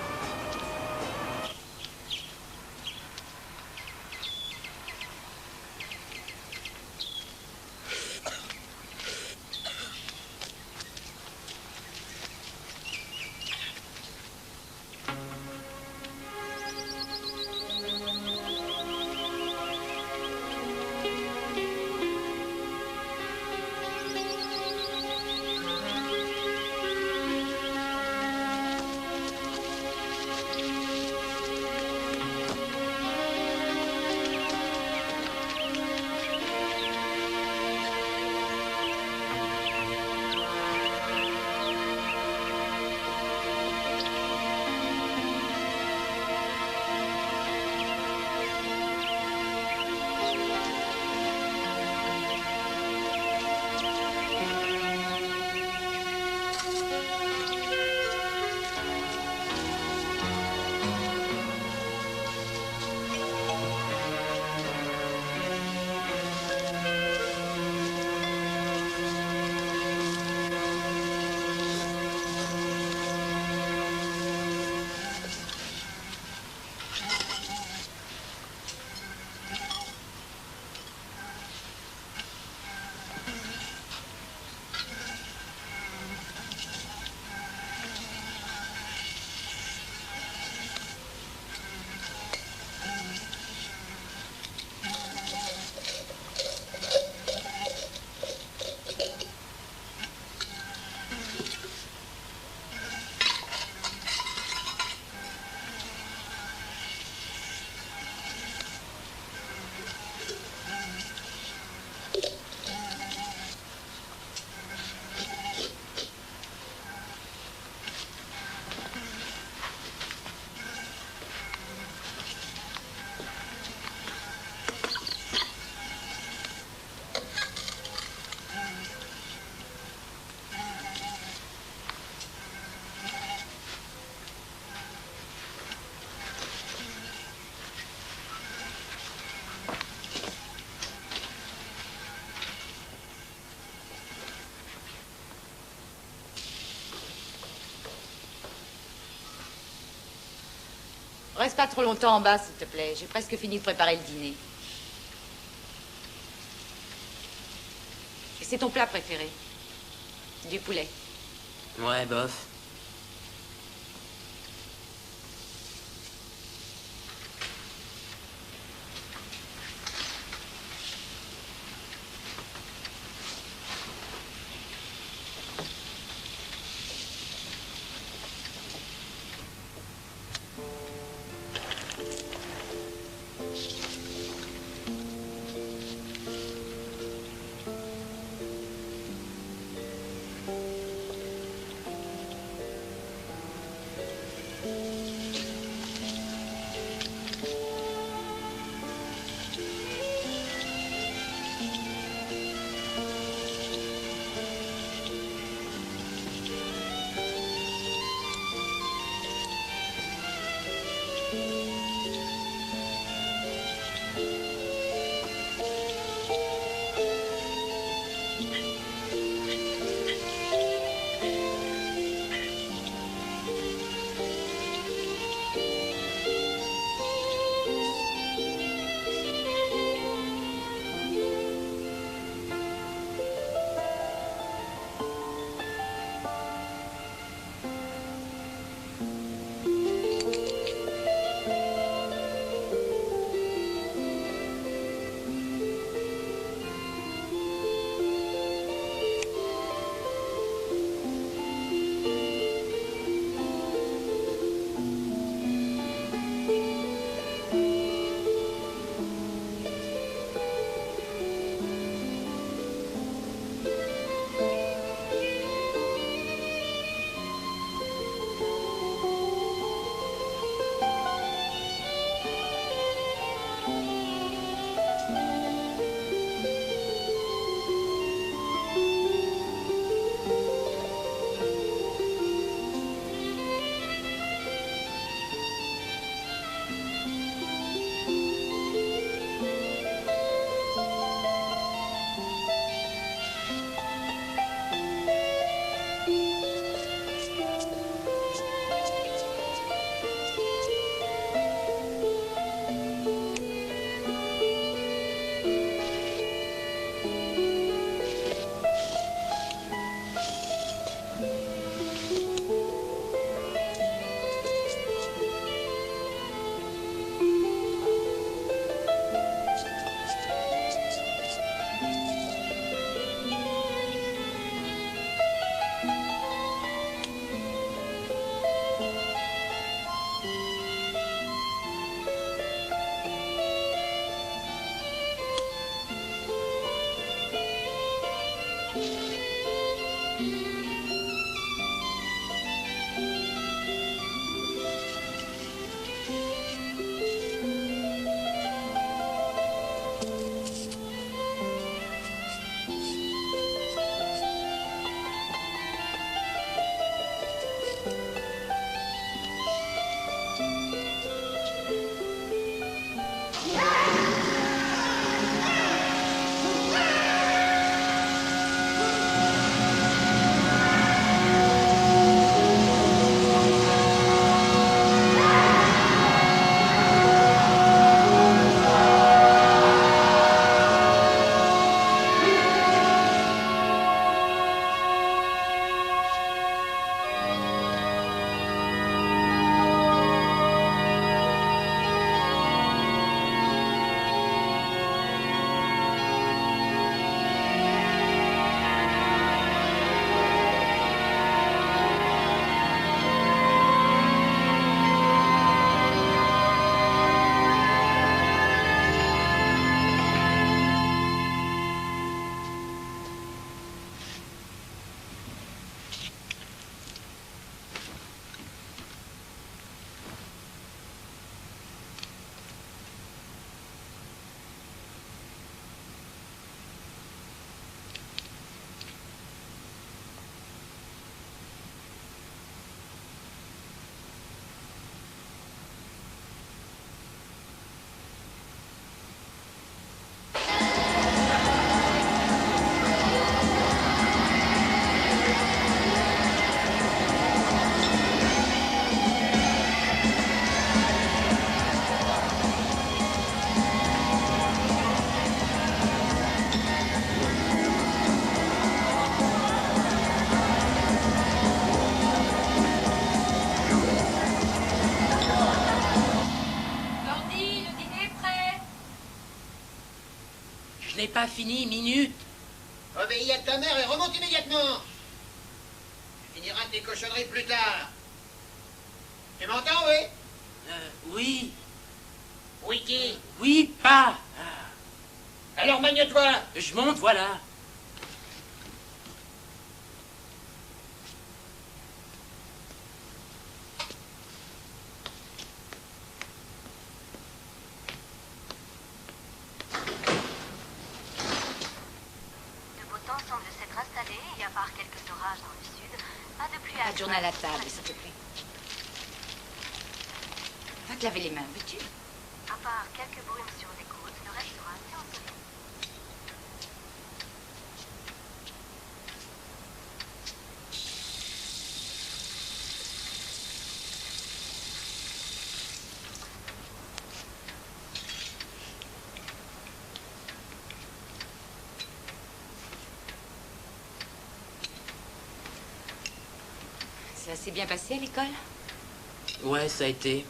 Reste pas trop longtemps en bas, s'il te plaît. J'ai presque fini de préparer le dîner. C'est ton plat préféré? Du poulet. Ouais, bof. pas fini, minute. Obéis à ta mère et remonte immédiatement. Tu finiras tes cochonneries plus tard. Tu m'entends, oui? Oui. Oui qui? Oui, pas. Alors magne-toi. Je monte, voilà. Semble s'être installé et à part quelques orages dans le sud, pas de pluie à... Pas de journal à table, s'il te plaît. Va te laver les mains, veux-tu? À part quelques brumes sur les côtes, le reste sera assez ensoleillé. Ça s'est bien passé à l'école? Ouais, ça a été.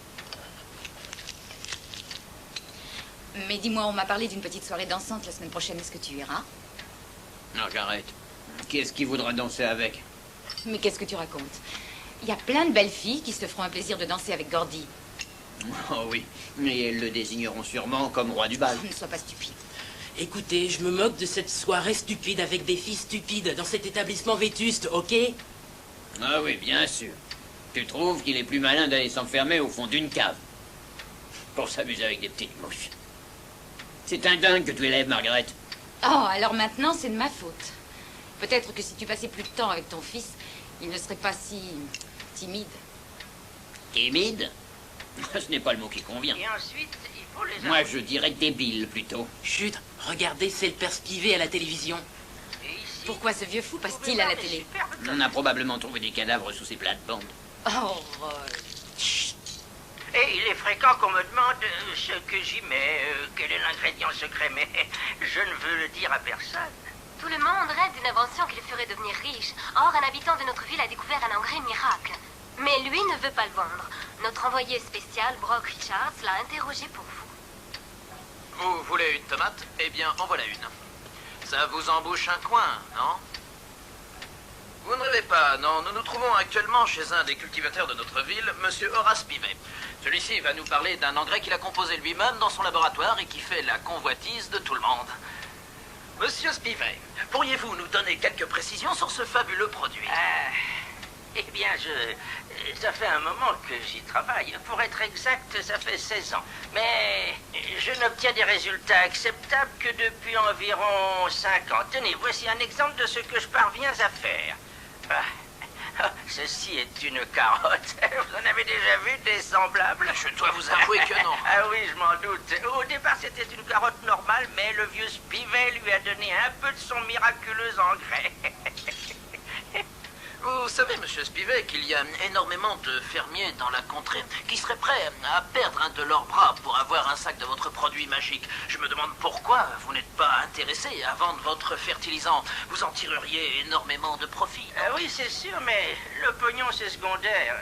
Mais dis-moi, on m'a parlé d'une petite soirée dansante la semaine prochaine. Est-ce que tu iras? Non, j'arrête. Qui est-ce qui voudra danser avec? Mais qu'est-ce que tu racontes? Il y a plein de belles filles qui se feront un plaisir de danser avec Gordy. Oh oui, mais elles le désigneront sûrement comme roi du bal. Ne sois pas stupide. Écoutez, je me moque de cette soirée stupide avec des filles stupides dans cet établissement vétuste, ok? Ah oui, bien sûr. Tu trouves qu'il est plus malin d'aller s'enfermer au fond d'une cave pour s'amuser avec des petites mouches. C'est un dingue que tu élèves, Margaret. Oh, alors maintenant, c'est de ma faute. Peut-être que si tu passais plus de temps avec ton fils, il ne serait pas si timide. Timide? Ce n'est pas le mot qui convient. Et ensuite, il faut les... Moi, je dirais débile, plutôt. Chut, regardez, c'est le père Spivet à la télévision. Pourquoi ce vieux fou passe-t-il à la télé? On a probablement trouvé des cadavres sous ces plates-bandes. Oh, Et il est fréquent qu'on me demande ce que j'y mets, quel est l'ingrédient secret, mais je ne veux le dire à personne. Tout le monde rêve d'une invention qui le ferait devenir riche. Or, un habitant de notre ville a découvert un engrais miracle. Mais lui ne veut pas le vendre. Notre envoyé spécial, Brock Richards, l'a interrogé pour vous. Vous voulez une tomate? Eh bien, en voilà une. Ça vous embouche un coin, non? Vous ne rêvez pas, non. Nous nous trouvons actuellement chez un des cultivateurs de notre ville, Monsieur Horace Pivet. Celui-ci va nous parler d'un engrais qu'il a composé lui-même dans son laboratoire et qui fait la convoitise de tout le monde. Monsieur Spivet, pourriez-vous nous donner quelques précisions sur ce fabuleux produit? Eh bien, ça fait un moment que j'y travaille. Pour être exact, ça fait 16 ans. Mais je n'obtiens des résultats acceptables que depuis environ 5 ans. Tenez, voici un exemple de ce que je parviens à faire. Ceci est une carotte. Vous en avez déjà vu des semblables? Je dois vous avouer que non. Ah oui, je m'en doute. Au départ, c'était une carotte normale, mais le vieux Spivet lui a donné un peu de son miraculeux engrais. Vous savez, Monsieur Spivet, qu'il y a énormément de fermiers dans la contrée qui seraient prêts à perdre un de leurs bras pour avoir un sac de votre produit magique. Je me demande pourquoi vous n'êtes pas intéressé à vendre votre fertilisant. Vous en tireriez énormément de profit. Oui, c'est sûr, mais le pognon, c'est secondaire.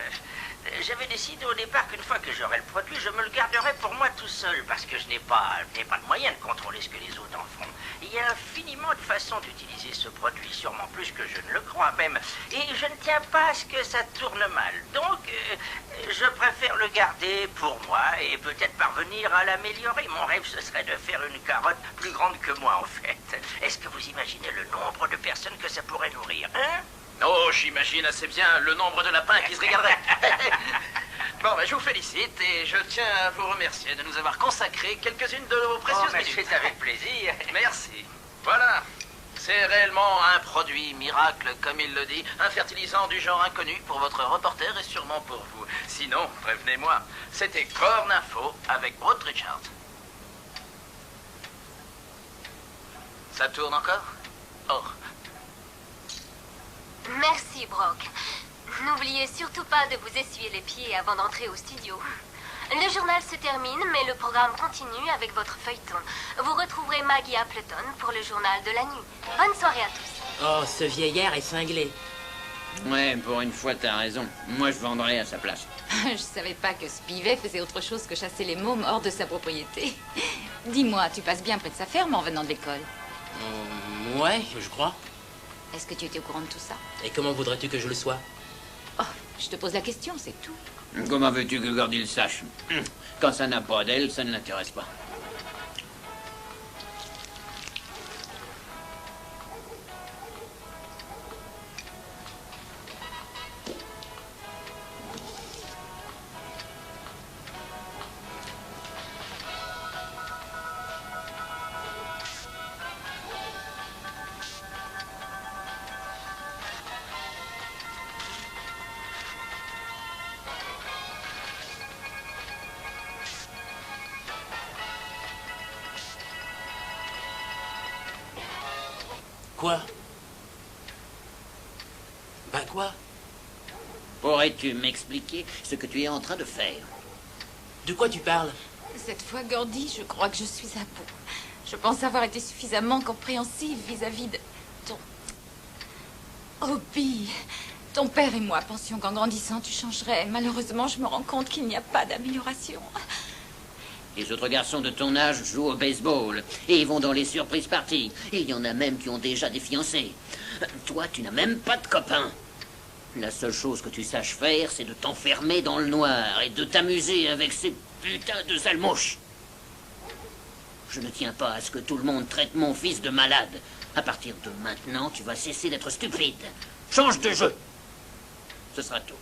J'avais décidé au départ qu'une fois que j'aurais le produit, je me le garderais pour moi tout seul, parce que je n'ai pas de moyen de contrôler ce que les autres en font. Il y a infiniment de façons d'utiliser ce produit, sûrement plus que je ne le crois même. Et je ne tiens pas à ce que ça tourne mal. Donc, je préfère le garder pour moi et peut-être parvenir à l'améliorer. Mon rêve, ce serait de faire une carotte plus grande que moi, en fait. Est-ce que vous imaginez le nombre de personnes que ça pourrait nourrir, hein? Oh, j'imagine assez bien le nombre de lapins qui se régalerait. Bon, ben, je vous félicite et je tiens à vous remercier de nous avoir consacré quelques-unes de vos précieuses minutes. C'est avec plaisir. Merci. Voilà. C'est réellement un produit miracle, comme il le dit. Un fertilisant du genre inconnu pour votre reporter et sûrement pour vous. Sinon, prévenez-moi. C'était Corn Info avec Brock Richards. Ça tourne encore? Oh. Merci, Brock. N'oubliez surtout pas de vous essuyer les pieds avant d'entrer au studio. Le journal se termine, mais le programme continue avec votre feuilleton. Vous retrouverez Maggie Appleton pour le journal de la nuit. Bonne soirée à tous. Oh, ce vieillard est cinglé. Ouais, pour une fois, t'as raison. Moi, je vendrais à sa place. Je savais pas que Spivet faisait autre chose que chasser les mômes hors de sa propriété. Dis-moi, tu passes bien près de sa ferme en venant de l'école? Ouais, je crois. Est-ce que tu étais au courant de tout ça? Et comment voudrais-tu que je le sois? Oh, je te pose la question, c'est tout. Comment veux-tu que Gordy le sache? Quand ça n'a pas d'elle, ça ne l'intéresse pas. Quoi? Ben quoi? Pourrais-tu m'expliquer ce que tu es en train de faire? De quoi tu parles? Cette fois, Gordy, je crois que je suis à bout. Je pense avoir été suffisamment compréhensive vis-à-vis de ton... Hobby. Ton père et moi pensions qu'en grandissant, tu changerais. Malheureusement, je me rends compte qu'il n'y a pas d'amélioration. Les autres garçons de ton âge jouent au baseball et vont dans les surprises parties. Et il y en a même qui ont déjà des fiancés. Toi, tu n'as même pas de copains. La seule chose que tu saches faire, c'est de t'enfermer dans le noir et de t'amuser avec ces putains de sales mouches. Je ne tiens pas à ce que tout le monde traite mon fils de malade. À partir de maintenant, tu vas cesser d'être stupide. Change de jeu. Ce sera tout.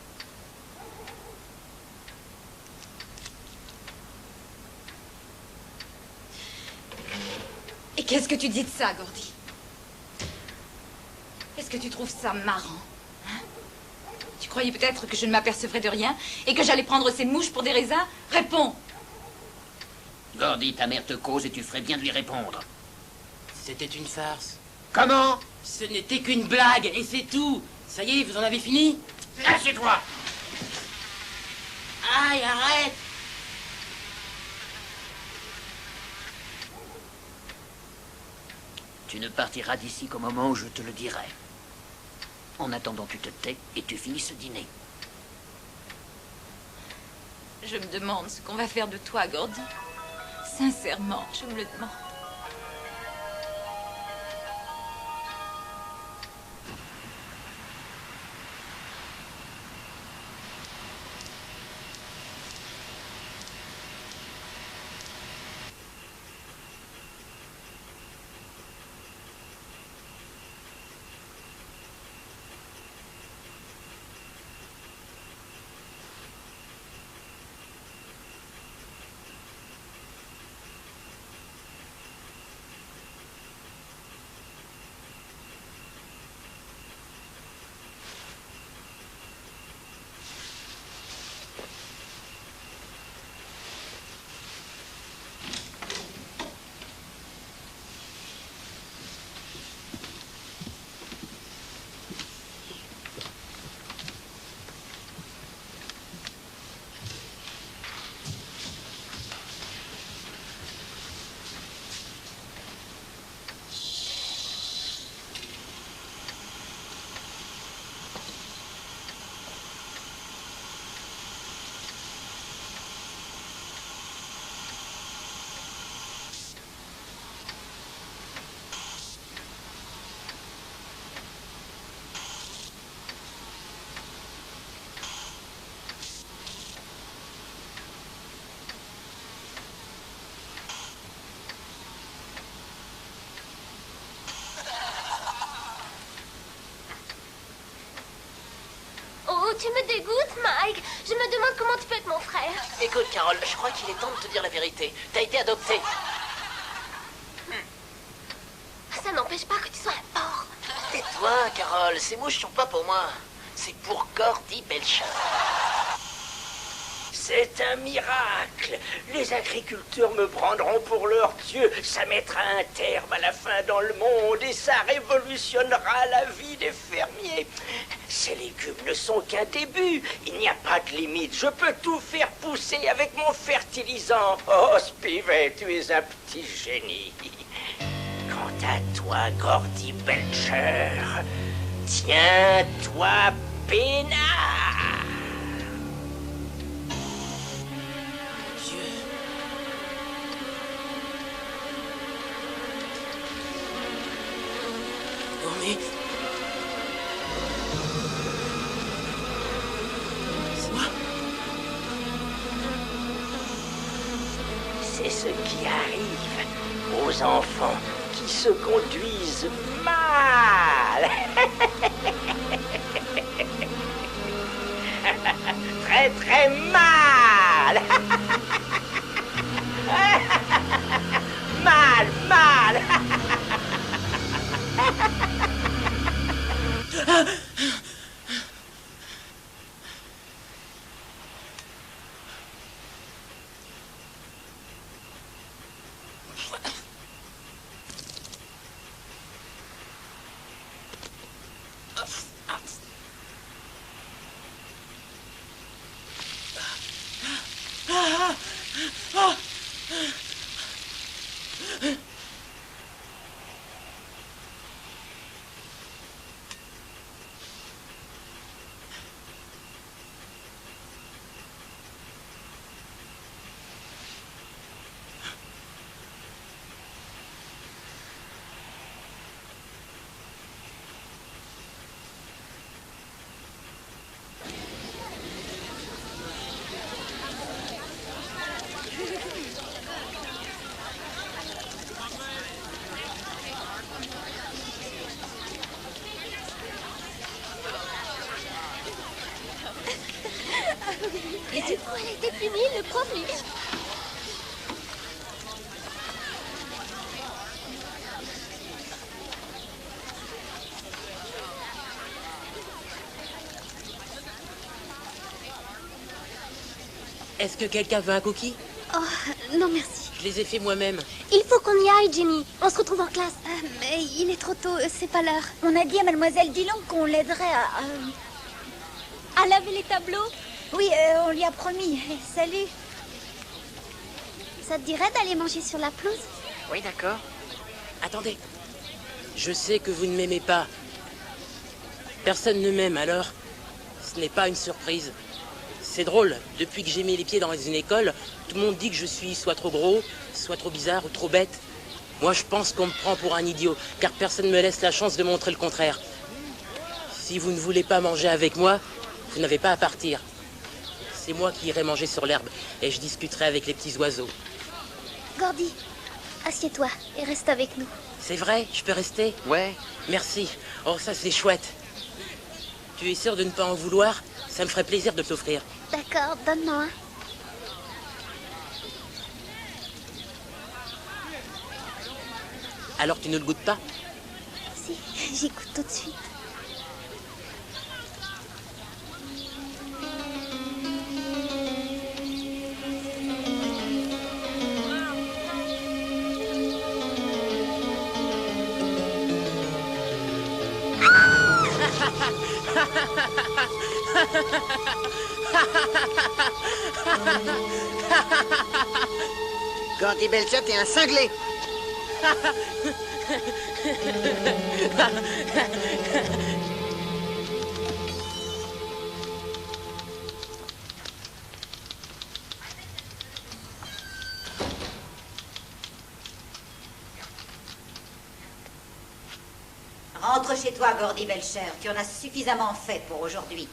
Et qu'est-ce que tu dis de ça, Gordy? Est-ce que tu trouves ça marrant? Hein? Tu croyais peut-être que je ne m'apercevrais de rien et que j'allais prendre ces mouches pour des raisins? Réponds! Gordy, ta mère te cause et tu ferais bien de lui répondre. C'était une farce. Comment? Ce n'était qu'une blague, et c'est tout. Ça y est, vous en avez fini? Assieds-toi! Aïe, arrête! Tu ne partiras d'ici qu'au moment où je te le dirai. En attendant, tu te tais et tu finis ce dîner. Je me demande ce qu'on va faire de toi, Gordy. Sincèrement, je me le demande. Oh, tu me dégoûtes, Mike. Je me demande comment tu peux être mon frère. Écoute, Carole, je crois qu'il est temps de te dire la vérité. T'as été adoptée. Ça n'empêche pas que tu sois un porc. Tais-toi, Carole, ces mouches sont pas pour moi. C'est pour Gordy Belcher. C'est un miracle. Les agriculteurs me prendront pour leur dieu. Ça mettra un terme à la faim dans le monde et ça révolutionnera la vie des fermiers. Ces légumes ne sont qu'un début. Il n'y a pas de limite. Je peux tout faire pousser avec mon fertilisant. Oh, Spivet, tu es un petit génie. Quant à toi, Gordy Belcher, tiens-toi peinard. ce qui arrive aux enfants qui se conduisent mal. Très très mal. Mal, mal. Et du coup, elle a été punie, le pauvre lui. Est-ce que quelqu'un veut un cookie? Oh, non merci. Je les ai fait moi-même. Il faut qu'on y aille, Jenny. On se retrouve en classe. Mais il est trop tôt, c'est pas l'heure. On a dit à mademoiselle Dillon qu'on l'aiderait à laver les tableaux. Oui, on lui a promis. Salut. Ça te dirait d'aller manger sur la pelouse? Oui, d'accord. Attendez. Je sais que vous ne m'aimez pas. Personne ne m'aime, alors ce n'est pas une surprise. C'est drôle, depuis que j'ai mis les pieds dans une école, tout le monde dit que je suis soit trop gros, soit trop bizarre ou trop bête. Moi, je pense qu'on me prend pour un idiot, car personne ne me laisse la chance de montrer le contraire. Si vous ne voulez pas manger avec moi, vous n'avez pas à partir. C'est moi qui irai manger sur l'herbe, et je discuterai avec les petits oiseaux. Gordy, assieds-toi et reste avec nous. C'est vrai? Je peux rester? Ouais. Merci. Oh, ça c'est chouette. Tu es sûr de ne pas en vouloir? Ça me ferait plaisir de t'offrir. D'accord, donne-moi un. Alors tu ne le goûtes pas? Si, j'y goûte tout de suite. Gordy Belcher, t'es un cinglé. Rentre chez toi, Gordy Belcher. Tu en as suffisamment fait pour aujourd'hui.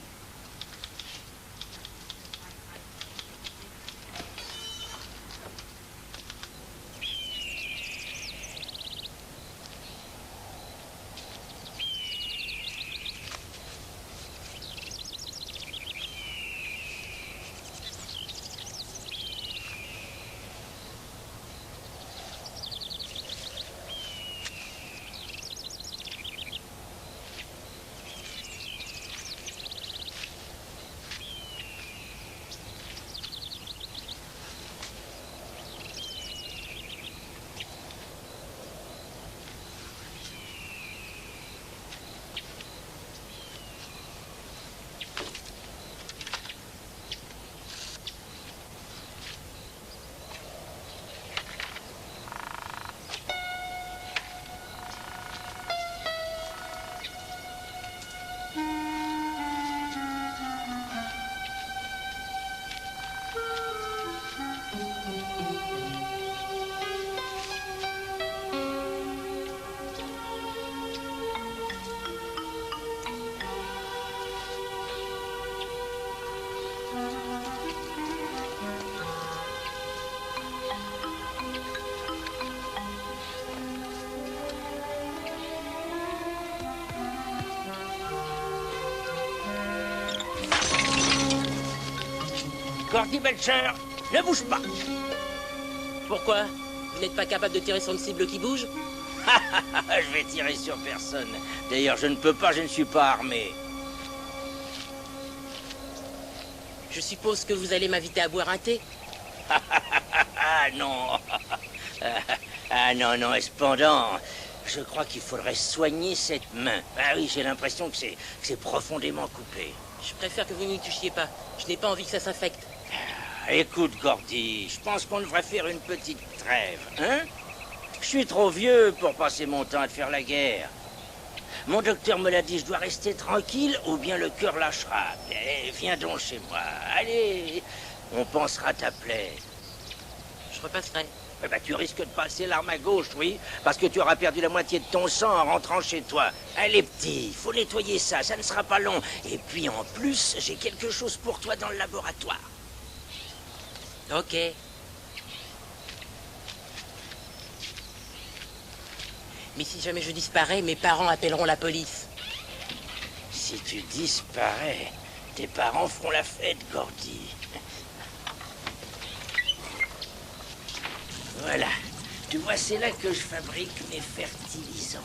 Gordy Belcher, ne bouge pas. Pourquoi? Vous n'êtes pas capable de tirer sur une cible qui bouge? Je vais tirer sur personne. D'ailleurs, je ne peux pas, je ne suis pas armé. Je suppose que vous allez m'inviter à boire un thé? Ah non. Ah non, non, et cependant, je crois qu'il faudrait soigner cette main. Ah oui, j'ai l'impression que c'est profondément coupé. Je préfère que vous n'y touchiez pas. Je n'ai pas envie que ça s'infecte. Écoute, Gordy, je pense qu'on devrait faire une petite trêve, hein? Je suis trop vieux pour passer mon temps à te faire la guerre. Mon docteur me l'a dit, je dois rester tranquille ou bien le cœur lâchera. Eh, viens donc chez moi. Allez, on pansera ta plaie. Je repasserai. Eh ben, tu risques de passer l'arme à gauche, oui, parce que tu auras perdu la moitié de ton sang en rentrant chez toi. Allez, petit, il faut nettoyer ça, ça ne sera pas long. Et puis, en plus, j'ai quelque chose pour toi dans le laboratoire. Ok. Mais si jamais je disparais, mes parents appelleront la police. Si tu disparais, tes parents feront la fête, Gordy. Voilà. Tu vois, c'est là que je fabrique mes fertilisants.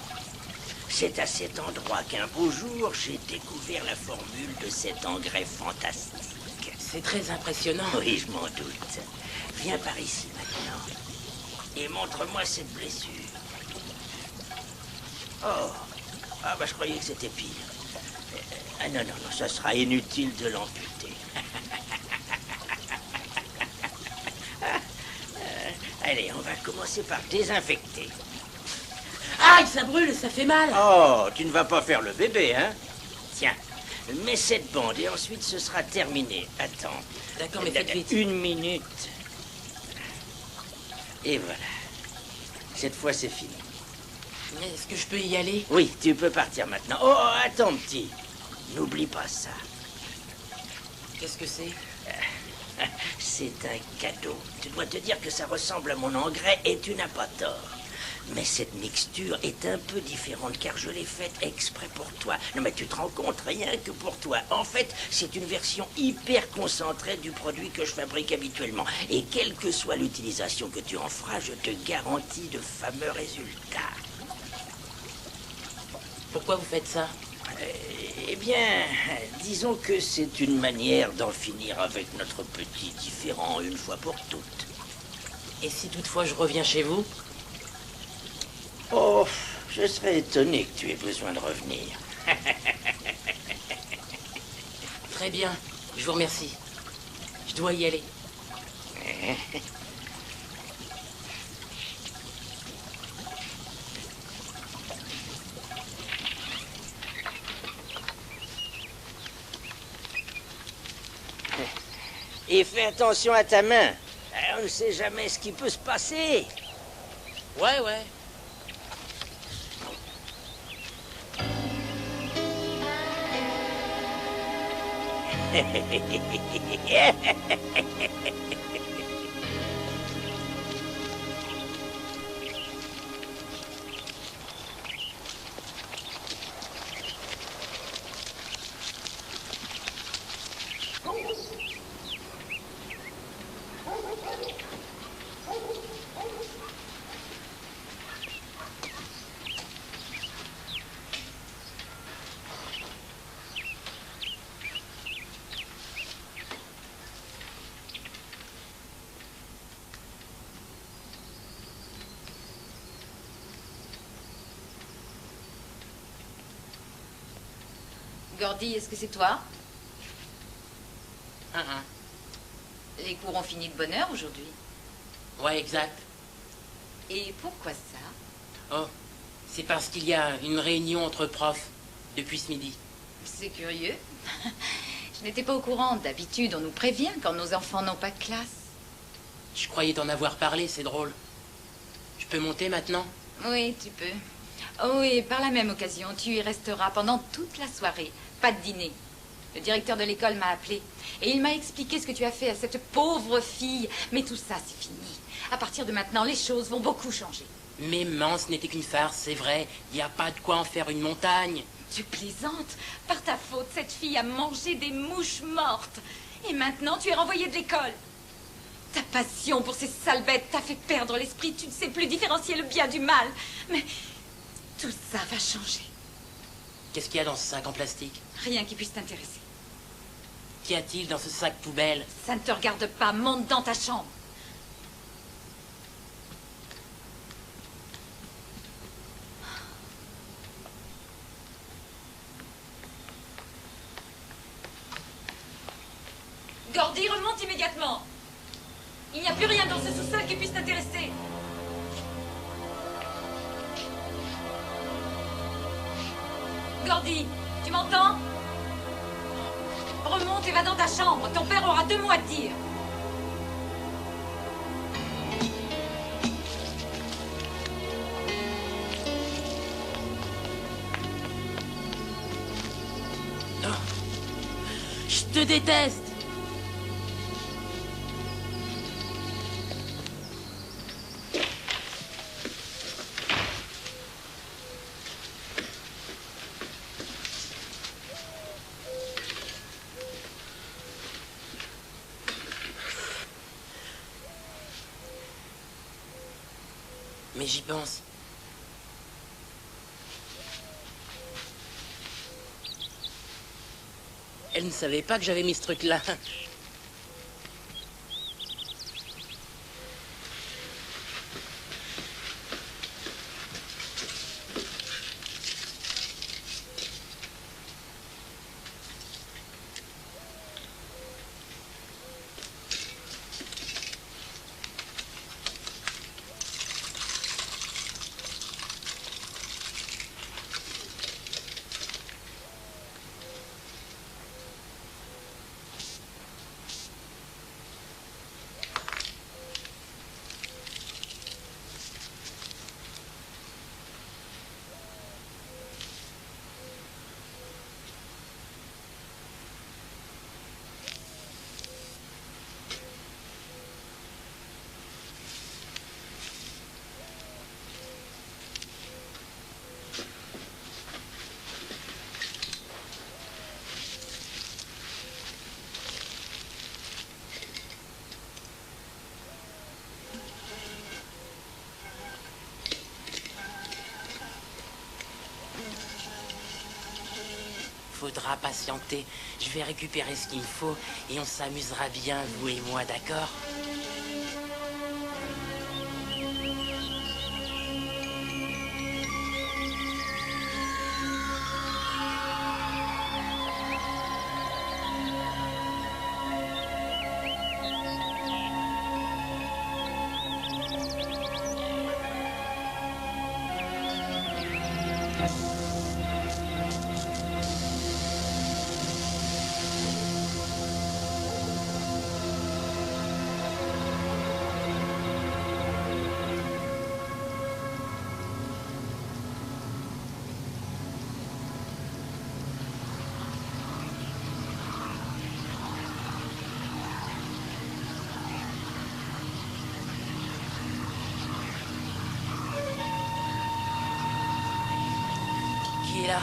C'est à cet endroit qu'un beau jour, j'ai découvert la formule de cet engrais fantastique. C'est très impressionnant. Oui, je m'en doute. Viens par ici maintenant. Et montre-moi cette blessure. Oh. Ah, bah, je croyais que c'était pire. Ah, non, non, non, ça sera inutile de l'amputer. Allez, on va commencer par désinfecter. Aïe, ça brûle, ça fait mal. Oh, tu ne vas pas faire le bébé, hein? Tiens, mets cette bande et ensuite ce sera terminé. Attends. D'accord, mais faites vite. 1 minute. Et voilà. Cette fois, c'est fini. Est-ce que je peux y aller? Oui, tu peux partir maintenant. Oh, attends, petit. N'oublie pas ça. Qu'est-ce que c'est? C'est un cadeau. Tu dois te dire que ça ressemble à mon engrais et tu n'as pas tort. Mais cette mixture est un peu différente car je l'ai faite exprès pour toi. Non mais tu te rends compte, rien que pour toi. En fait, c'est une version hyper concentrée du produit que je fabrique habituellement. Et quelle que soit l'utilisation que tu en feras, je te garantis de fameux résultats. Pourquoi vous faites ça? Eh bien, disons que c'est une manière d'en finir avec notre petit différend une fois pour toutes. Et si toutefois je reviens chez vous? Oh, je serais étonné que tu aies besoin de revenir. Très bien, je vous remercie. Je dois y aller. Et fais attention à ta main. On ne sait jamais ce qui peut se passer. Ouais, ouais. Gordy, est-ce que c'est toi? Les cours ont fini de bonne heure aujourd'hui. Ouais, exact. Et pourquoi ça? Oh, c'est parce qu'il y a une réunion entre profs depuis ce midi. C'est curieux. Je n'étais pas au courant. D'habitude, on nous prévient quand nos enfants n'ont pas de classe. Je croyais t'en avoir parlé, c'est drôle. Je peux monter maintenant? Oui, tu peux. Oh, et par la même occasion, tu y resteras pendant toute la soirée. Pas de dîner. Le directeur de l'école m'a appelé et il m'a expliqué ce que tu as fait à cette pauvre fille. Mais tout ça, c'est fini. À partir de maintenant, les choses vont beaucoup changer. Mais maman, ce n'était qu'une farce, c'est vrai. Il n'y a pas de quoi en faire une montagne. Tu plaisantes. Par ta faute, cette fille a mangé des mouches mortes. Et maintenant, tu es renvoyé de l'école. Ta passion pour ces sales bêtes t'a fait perdre l'esprit. Tu ne sais plus différencier le bien du mal. Mais tout ça va changer. Qu'est-ce qu'il y a dans ce sac en plastique? Rien qui puisse t'intéresser. Qu'y a-t-il dans ce sac poubelle? Ça ne te regarde pas. Monte dans ta chambre. Gordy, remonte immédiatement. Il n'y a plus rien dans ce sous-sol qui puisse t'intéresser. Gordy, tu m'entends? Remonte et va dans ta chambre. Ton père aura 2 mots à te dire. Non. Je te déteste. Mais j'y pense. Elle ne savait pas que j'avais mis ce truc-là. Faudra patienter. Je vais récupérer ce qu'il faut et on s'amusera bien, vous et moi, d'accord? Qui est là?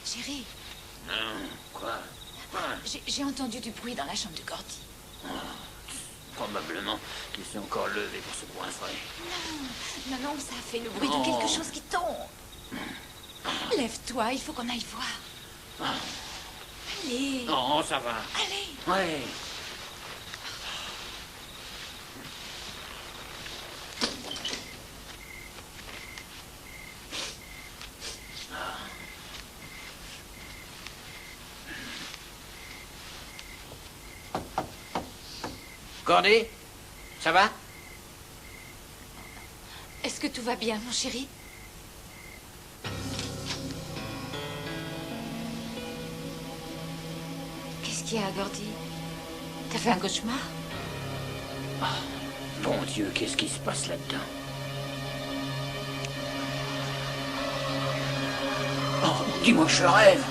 Chérie, Quoi? j'ai entendu du bruit dans la chambre de Gordy. Probablement qu'il s'est encore levé pour se poincer. Non, ça a fait le bruit de quelque chose qui tombe. Lève-toi, il faut qu'on aille voir. Allez. Non, ça va. Allez. Ouais. Gordy, ça va? Est-ce que tout va bien, mon chéri? Qu'est-ce qu'il y a, Gordy? T'as fait un cauchemar? Bon Dieu, qu'est-ce qui se passe là-dedans? Oh, dis-moi que je rêve.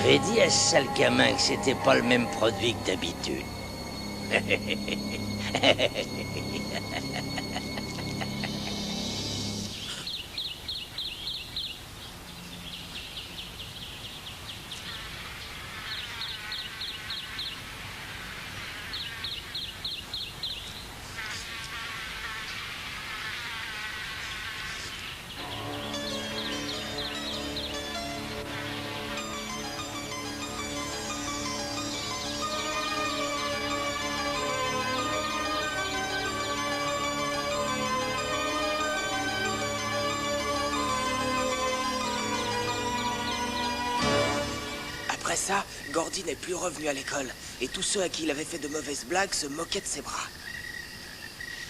J'avais dit à ce sale gamin que c'était pas le même produit que d'habitude. Après ça, Gordy n'est plus revenu à l'école. Et tous ceux à qui il avait fait de mauvaises blagues se moquaient de ses bras.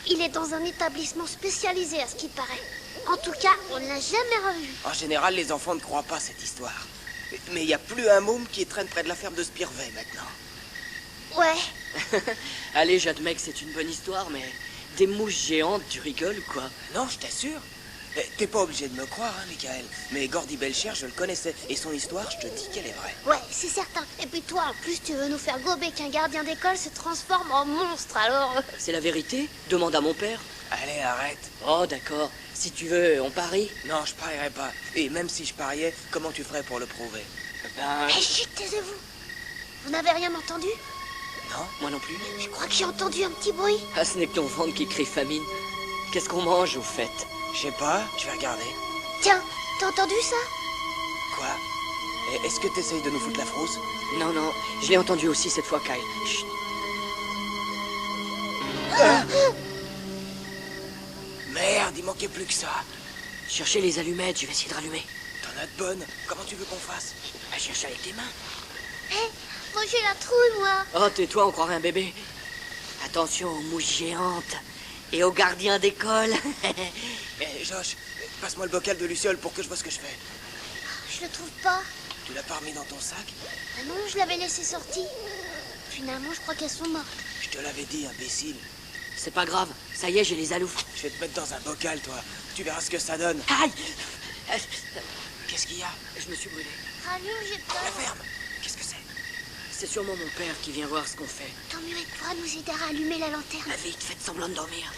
Il est dans un établissement spécialisé à ce qu'il paraît. En tout cas, on ne l'a jamais revu. En général, les enfants ne croient pas cette histoire. Mais il n'y a plus un môme qui traîne près de la ferme de Spirvey maintenant. Ouais. Allez, j'admets que c'est une bonne histoire, mais des mouches géantes, tu rigoles ou quoi? Non, je t'assure. T'es pas obligé de me croire, hein, Michael. Mais Gordy Belcher, je le connaissais. Et son histoire, je te dis qu'elle est vraie. Ouais, c'est certain. Et puis toi, en plus, tu veux nous faire gober qu'un gardien d'école se transforme en monstre, alors... C'est la vérité? Demande à mon père. Allez, arrête. Oh, d'accord. Si tu veux, on parie? Non, je parierai pas. Et même si je pariais, comment tu ferais pour le prouver? Hé, chut, taisez-vous. Vous n'avez rien entendu? Non. Moi non plus. Je crois que j'ai entendu un petit bruit. Ah, ce n'est que ton ventre qui crie famine. Qu'est-ce qu'on mange, au fait? Je sais pas, je vais regarder. Tiens, t'as entendu ça? Quoi? Est-ce que t'essayes de nous foutre la frousse? Non, non, je l'ai entendu aussi cette fois, Kyle. Chut. Merde, il manquait plus que ça. Cherchez les allumettes, je vais essayer de rallumer. T'en as de bonnes. Comment tu veux qu'on fasse? Bah, cherche avec tes mains. Hé, moi j'ai la trouille, moi. Oh, tais-toi, on croirait un bébé. Attention aux mouches géantes et aux gardiens d'école. Josh, passe-moi le bocal de Luciole pour que je vois ce que je fais. Je le trouve pas. Tu l'as pas remis dans ton sac? Ah non, je l'avais laissé sorti. Finalement, je crois qu'elles sont mortes. Je te l'avais dit, imbécile. C'est pas grave, ça y est, j'ai les aloufs. Je vais te mettre dans un bocal, toi. Tu verras ce que ça donne. Aïe! Qu'est-ce qu'il y a? Je me suis brûlé. Rallume, j'ai peur. La ferme. Qu'est-ce que c'est? C'est sûrement mon père qui vient voir ce qu'on fait. Tant mieux, il pourra nous aider à rallumer la lanterne. Ah, vite, faites semblant de dormir.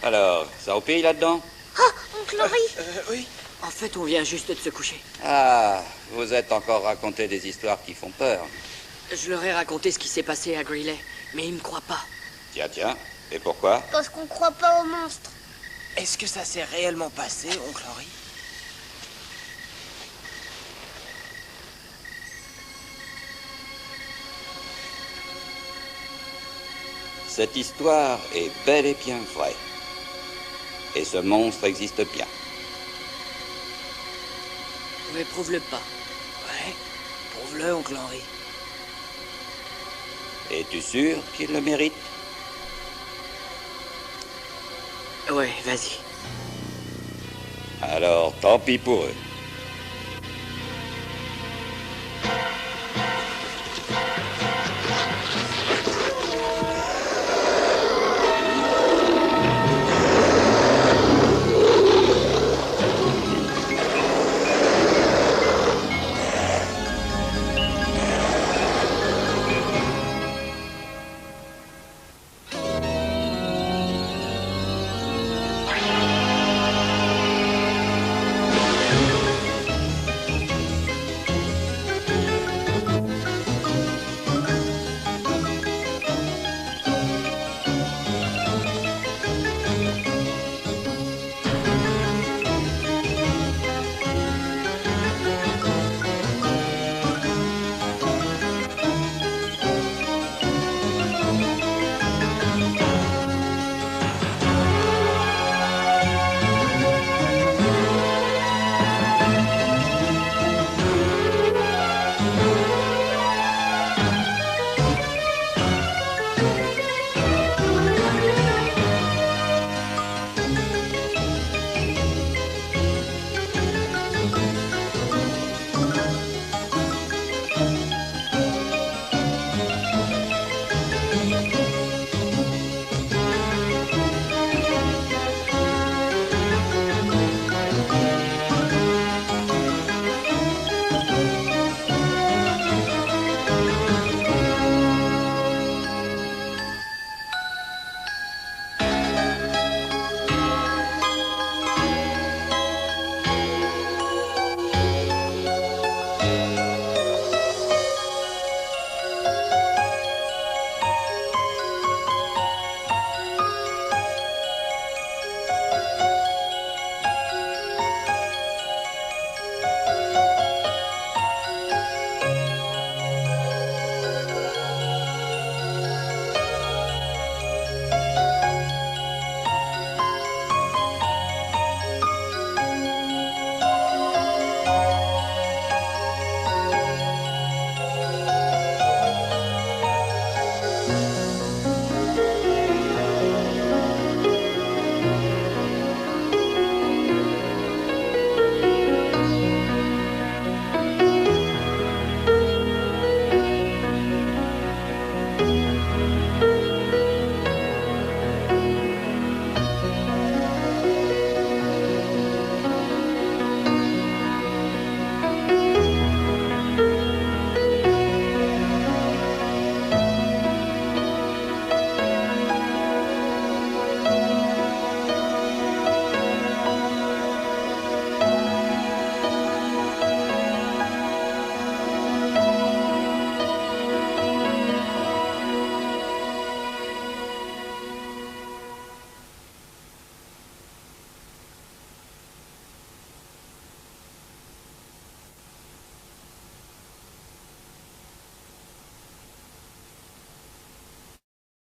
Alors, ça roupille là-dedans? Oh, oncle Henri! Oui. En fait, on vient juste de se coucher. Ah, vous êtes encore raconté des histoires qui font peur. Je leur ai raconté ce qui s'est passé à Greeley, mais ils me croient pas. Tiens, tiens. Et pourquoi? Parce qu'on croit pas aux monstres. Est-ce que ça s'est réellement passé, oncle Henri? Cette histoire est bel et bien vraie. Et ce monstre existe bien. Mais prouve-le pas. Ouais, prouve-le, oncle Henri. Es-tu sûr qu'il le mérite? Ouais, vas-y. Alors, tant pis pour eux.